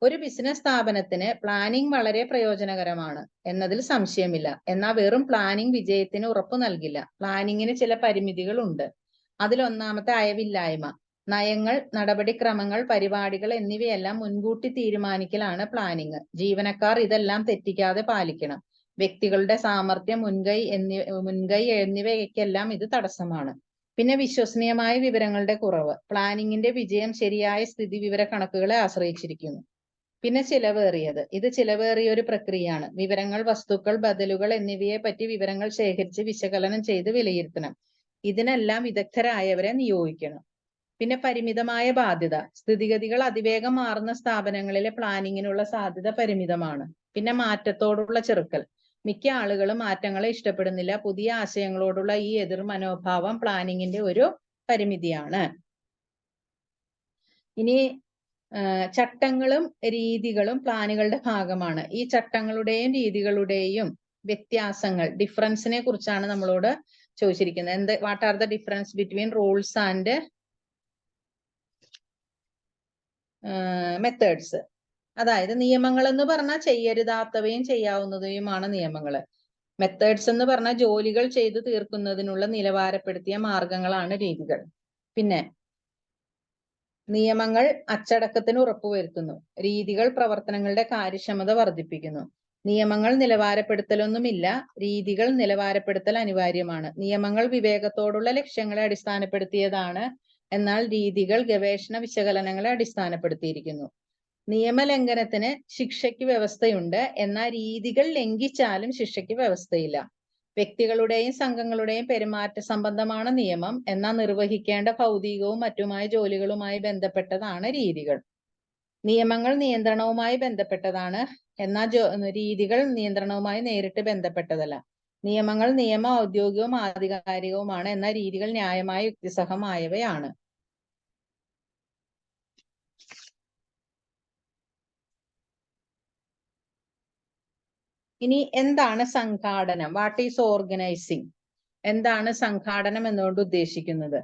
ഒരു ബിസിനസ് സ്ഥാപനത്തിന് പ്ലാനിംഗ് വളരെ പ്രയോജനകരമാണ് എന്നതിൽ സംശയമില്ല. എന്നാൽ വെറും പ്ലാനിംഗ് വിജയത്തിന് ഉറപ്പു നൽകില്ല. പ്ലാനിങ്ങിന് ചില പരിമിതികൾ ഉണ്ട്. അതിലൊന്നാമത്തെ അയവില്ലായ്മ. നയങ്ങൾ, നടപടിക്രമങ്ങൾ, പരിപാടികൾ എന്നിവയെല്ലാം മുൻകൂട്ടി തീരുമാനിക്കലാണ് പ്ലാനിങ്. ജീവനക്കാർ ഇതെല്ലാം തെറ്റിക്കാതെ പാലിക്കണം. വ്യക്തികളുടെ സാമർഥ്യം, മുൻകൈ എന്നിവയ്ക്കെല്ലാം ഇത് തടസ്സമാണ്. പിന്നെ വിശ്വസനീയമായ വിവരങ്ങളുടെ കുറവ്. പ്ലാനിങ്ങിന്റെ വിജയം ശരിയായ സ്ഥിതി വിവര കണക്കുകളെ ആശ്രയിച്ചിരിക്കുന്നു. പിന്നെ ചിലവേറിയത്. ഇത് ചിലവേറിയ ഒരു പ്രക്രിയയാണ്. വിവരങ്ങൾ, വസ്തുക്കൾ, ബദലുകൾ എന്നിവയെ പറ്റി വിവരങ്ങൾ ശേഖരിച്ച് വിശകലനം ചെയ്ത് വിലയിരുത്തണം. ഇതിനെല്ലാം വിദഗ്ധരായവരെ നിയോഗിക്കണം. പിന്നെ പരിമിതമായ ബാധ്യത. സ്ഥിതിഗതികൾ അതിവേഗം മാറുന്ന സ്ഥാപനങ്ങളിലെ പ്ലാനിങ്ങിനുള്ള സാധ്യത പരിമിതമാണ്. പിന്നെ മാറ്റത്തോടുള്ള ചെറുക്കൽ. മിക്ക ആളുകളും മാറ്റങ്ങളെ ഇഷ്ടപ്പെടുന്നില്ല. പുതിയ ആശയങ്ങളോടുള്ള ഈ എതിർ മനോഭാവം പ്ലാനിങ്ങിന്റെ ഒരു പരിമിതിയാണ്. ഇനി ചട്ടങ്ങളും രീതികളും പ്ലാനുകളുടെ ഭാഗമാണ്. ഈ ചട്ടങ്ങളുടെയും രീതികളുടെയും വ്യത്യാസങ്ങൾ, ഡിഫറൻസിനെ കുറിച്ചാണ് നമ്മളോട് ചോദിച്ചിരിക്കുന്നത്. What are the difference between rules and methods? അതായത് നിയമങ്ങൾ എന്ന് പറഞ്ഞാൽ ചെയ്യരുതാത്തവയും ചെയ്യാവുന്നവയുമാണ് നിയമങ്ങൾ. മെത്തേഡ്സ് എന്ന് പറഞ്ഞാൽ ജോലികൾ ചെയ്തു തീർക്കുന്നതിനുള്ള നിലവാരപ്പെടുത്തിയ മാർഗങ്ങളാണ് രീതികൾ. പിന്നെ നിയമങ്ങൾ അച്ചടക്കത്തിന് ഉറപ്പുവരുത്തുന്നു. രീതികൾ പ്രവർത്തനങ്ങളുടെ കാര്യക്ഷമത വർദ്ധിപ്പിക്കുന്നു. നിയമങ്ങൾ നിലവാരപ്പെടുത്തലൊന്നുമില്ല, രീതികൾ നിലവാരപ്പെടുത്തൽ അനിവാര്യമാണ്. നിയമങ്ങൾ വിവേകത്തോടുള്ള ലക്ഷ്യങ്ങളെ അടിസ്ഥാനപ്പെടുത്തിയതാണ്, എന്നാൽ രീതികൾ ഗവേഷണ വിശകലനങ്ങളെ അടിസ്ഥാനപ്പെടുത്തിയിരിക്കുന്നു. നിയമലംഘനത്തിന് ശിക്ഷയ്ക്ക് വ്യവസ്ഥയുണ്ട്, എന്നാൽ രീതികൾ ലംഘിച്ചാലും ശിക്ഷയ്ക്ക് വ്യവസ്ഥയില്ല. വ്യക്തികളുടെയും സംഘങ്ങളുടെയും പെരുമാറ്റ സംബന്ധമാണ് നിയമം, എന്നാൽ നിർവഹിക്കേണ്ട ഭൗതികവും മറ്റുമായ ജോലികളുമായി ബന്ധപ്പെട്ടതാണ് രീതികൾ. നിയമങ്ങൾ നിയന്ത്രണവുമായി ബന്ധപ്പെട്ടതാണ്, എന്നാൽ രീതികൾ നിയന്ത്രണവുമായി നേരിട്ട് ബന്ധപ്പെട്ടതല്ല. നിയമങ്ങൾ ഔദ്യോഗികവും ആധികാരികവുമാണ്, എന്നാൽ രീതികൾ ന്യായമായ യുക്തിസഹമായവയാണ്. ഇനി എന്താണ് സംഘാടനം? What is organising? എന്താണ് സംഘാടനം എന്നുകൊണ്ട് ഉദ്ദേശിക്കുന്നത്?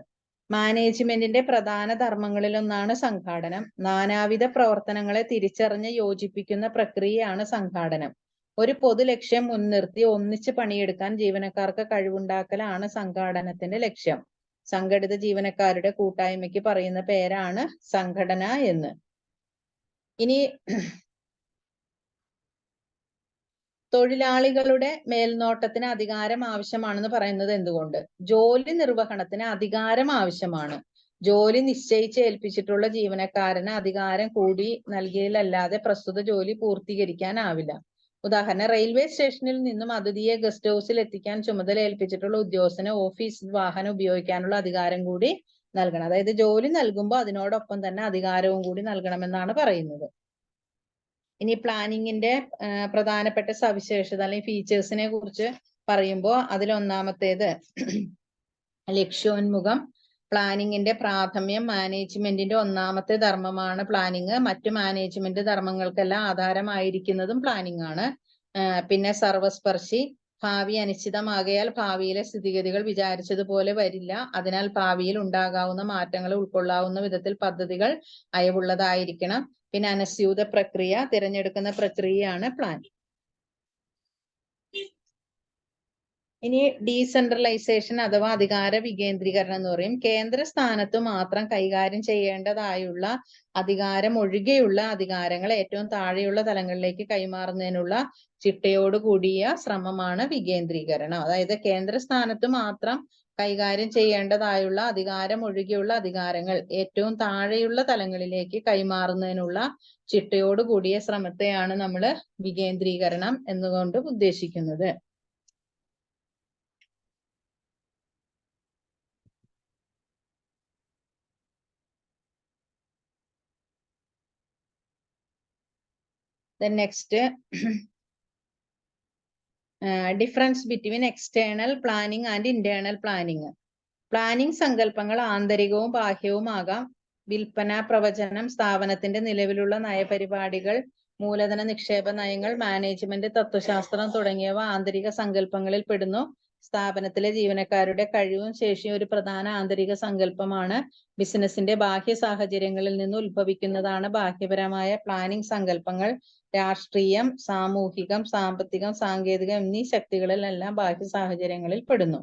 മാനേജ്മെന്റിന്റെ പ്രധാന ധർമ്മങ്ങളിലൊന്നാണ് സംഘാടനം. നാനാവിധ പ്രവർത്തനങ്ങളെ തിരിച്ചറിഞ്ഞ് യോജിപ്പിക്കുന്ന പ്രക്രിയയാണ് സംഘാടനം. ഒരു പൊതു ലക്ഷ്യം മുൻനിർത്തി ഒന്നിച്ച് പണിയെടുക്കാൻ ജീവനക്കാർക്ക് കഴിവുണ്ടാക്കലാണ് സംഘാടനത്തിന്റെ ലക്ഷ്യം. സംഘടിത ജീവനക്കാരുടെ കൂട്ടായ്മയ്ക്ക് പറയുന്ന പേരാണ് സംഘടന എന്ന്. ഇനി തൊഴിലാളികളുടെ മേൽനോട്ടത്തിന് അധികാരം ആവശ്യമാണെന്ന് പറയുന്നത് എന്തുകൊണ്ട്? ജോലി നിർവഹണത്തിന് അധികാരം ആവശ്യമാണ്. ജോലി നിശ്ചയിച്ച് ഏൽപ്പിച്ചിട്ടുള്ള ജീവനക്കാരന് അധികാരം കൂടി നൽകിയാലല്ലാതെ പ്രസ്തുത ജോലി പൂർത്തീകരിക്കാനാവില്ല. ഉദാഹരണം, റെയിൽവേ സ്റ്റേഷനിൽ നിന്നും അതിഥിയെ ഗസ്റ്റ് ഹൗസിൽ എത്തിക്കാൻ ചുമതല ഏൽപ്പിച്ചിട്ടുള്ള ഉദ്യോഗസ്ഥന് ഓഫീസ് വാഹനം ഉപയോഗിക്കാനുള്ള അധികാരം കൂടി നൽകണം. അതായത് ജോലി നൽകുമ്പോൾ അതിനോടൊപ്പം തന്നെ അധികാരവും കൂടി നൽകണമെന്നാണ് പറയുന്നത്. ഇനി പ്ലാനിങ്ങിന്റെ പ്രധാനപ്പെട്ട സവിശേഷത അല്ലെങ്കിൽ ഫീച്ചേഴ്സിനെ കുറിച്ച് പറയുമ്പോൾ അതിലൊന്നാമത്തേത് ലക്ഷ്യോന്മുഖം. പ്ലാനിങ്ങിന്റെ പ്രാഥമ്യം. മാനേജ്മെന്റിന്റെ ഒന്നാമത്തെ ധർമ്മമാണ് പ്ലാനിങ്. മറ്റു മാനേജ്മെന്റ് ധർമ്മങ്ങൾക്കെല്ലാം ആധാരമായിരിക്കുന്നതും പ്ലാനിങ് ആണ്. പിന്നെ സർവസ്പർശി. ഭാവി അനിശ്ചിതമാകയാൽ ഭാവിയിലെ സ്ഥിതിഗതികൾ വിചാരിച്ചതുപോലെ വരില്ല. അതിനാൽ ഭാവിയിൽ ഉണ്ടാകാവുന്ന മാറ്റങ്ങൾ ഉൾക്കൊള്ളാവുന്ന വിധത്തിൽ പദ്ധതികൾ അയവുള്ളതായിരിക്കണം. പിന്നെ അനസ്യൂത പ്രക്രിയ. തിരഞ്ഞെടുക്കുന്ന പ്രക്രിയയാണ് പ്ലാനിങ്. ഇനി ഡീസെൻട്രലൈസേഷൻ അഥവാ അധികാര വികേന്ദ്രീകരണം എന്ന് പറയും. കേന്ദ്ര സ്ഥാനത്ത് മാത്രം കൈകാര്യം ചെയ്യേണ്ടതായുള്ള അധികാരം ഒഴികെയുള്ള അധികാരങ്ങൾ ഏറ്റവും താഴെയുള്ള തലങ്ങളിലേക്ക് കൈമാറുന്നതിനുള്ള ചിട്ടയോട് കൂടിയ ശ്രമമാണ് വികേന്ദ്രീകരണം. അതായത് കേന്ദ്ര സ്ഥാനത്ത് മാത്രം കൈകാര്യം ചെയ്യേണ്ടതായുള്ള അധികാരം ഒഴികെയുള്ള അധികാരങ്ങൾ ഏറ്റവും താഴെയുള്ള തലങ്ങളിലേക്ക് കൈമാറുന്നതിനുള്ള ചിട്ടയോട് കൂടിയ ശ്രമത്തെയാണ് നമ്മൾ വികേന്ദ്രീകരണം എന്നുകൊണ്ട് ഉദ്ദേശിക്കുന്നത്. Then next, difference between external planning and internal planning. Planning സങ്കല്പങ്ങൾ ആന്തരികവും ബാഹ്യവുമാകാം. വിൽപ്പന, പ്രവചനം, സ്ഥാപനത്തിന്റെ നിലവിലുള്ള നയപരിപാടികൾ, മൂലധന നിക്ഷേപ നയങ്ങൾ, മാനേജ്മെന്റ്, തത്വശാസ്ത്രം തുടങ്ങിയവ ആന്തരിക സങ്കല്പങ്ങളിൽ പെടുന്നു. സ്ഥാപനത്തിലെ ജീവനക്കാരുടെ കഴിവും ശേഷിയും ഒരു പ്രധാന ആന്തരിക സങ്കല്പമാണ്. ബിസിനസിന്റെ ബാഹ്യ സാഹചര്യങ്ങളിൽ നിന്ന് ഉത്ഭവിക്കുന്നതാണ് ബാഹ്യപരമായ പ്ലാനിംഗ് സങ്കല്പങ്ങൾ. രാഷ്ട്രീയം, സാമൂഹികം, സാമ്പത്തികം, സാങ്കേതികം എന്നീ ശക്തികളിലെല്ലാം ബാഹ്യ സാഹചര്യങ്ങളിൽ പെടുന്നു.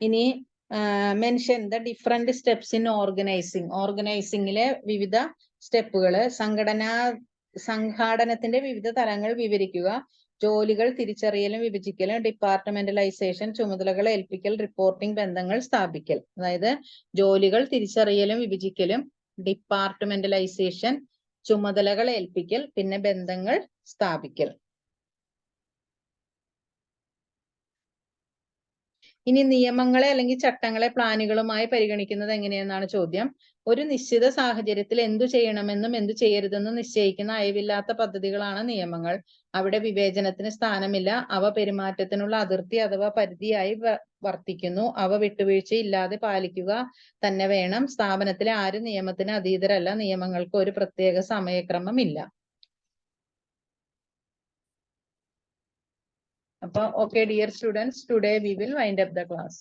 ഇനി mention the different steps in organising. ഓർഗനൈസിങ്ങിലെ വിവിധ സ്റ്റെപ്പുകള്. സംഘാടനത്തിന്റെ വിവിധ തലങ്ങൾ വിവരിക്കുക. ജോലികൾ തിരിച്ചറിയലും വിഭജിക്കലും, ഡിപ്പാർട്ട്മെന്റലൈസേഷൻ, ചുമതലകൾ ഏൽപ്പിക്കൽ, റിപ്പോർട്ടിംഗ്, ബന്ധങ്ങൾ സ്ഥാപിക്കൽ. അതായത് ജോലികൾ തിരിച്ചറിയലും വിഭജിക്കലും, ഡിപ്പാർട്ട്മെന്റലൈസേഷൻ, ചുമതലകൾ ഏൽപ്പിക്കൽ, പിന്നെ ബന്ധങ്ങൾ സ്ഥാപിക്കൽ. ഇനി നിയമങ്ങളെ അല്ലെങ്കിൽ ചട്ടങ്ങളെ പ്ലാനുകളുമായി പരിഗണിക്കുന്നത് എങ്ങനെയെന്നാണ് ചോദ്യം. ഒരു നിശ്ചിത സാഹചര്യത്തിൽ എന്തു ചെയ്യണമെന്നും എന്തു ചെയ്യരുതെന്നും നിശ്ചയിക്കുന്ന അയവില്ലാത്ത പദ്ധതികളാണ് നിയമങ്ങൾ. അവിടെ വിവേചനത്തിന് സ്ഥാനമില്ല. അവ പെരുമാറ്റത്തിനുള്ള അതിർത്തി അഥവാ പരിധിയായി വർത്തിക്കുന്നു. അവ വിട്ടുവീഴ്ചയില്ലാതെ പാലിക്കുക തന്നെ വേണം. സ്ഥാപനത്തിലെ ആരും നിയമത്തിന് അതീതരല്ല. നിയമങ്ങൾക്ക് ഒരു പ്രത്യേക സമയക്രമമില്ല. Okay, dear students, today we will wind up the class.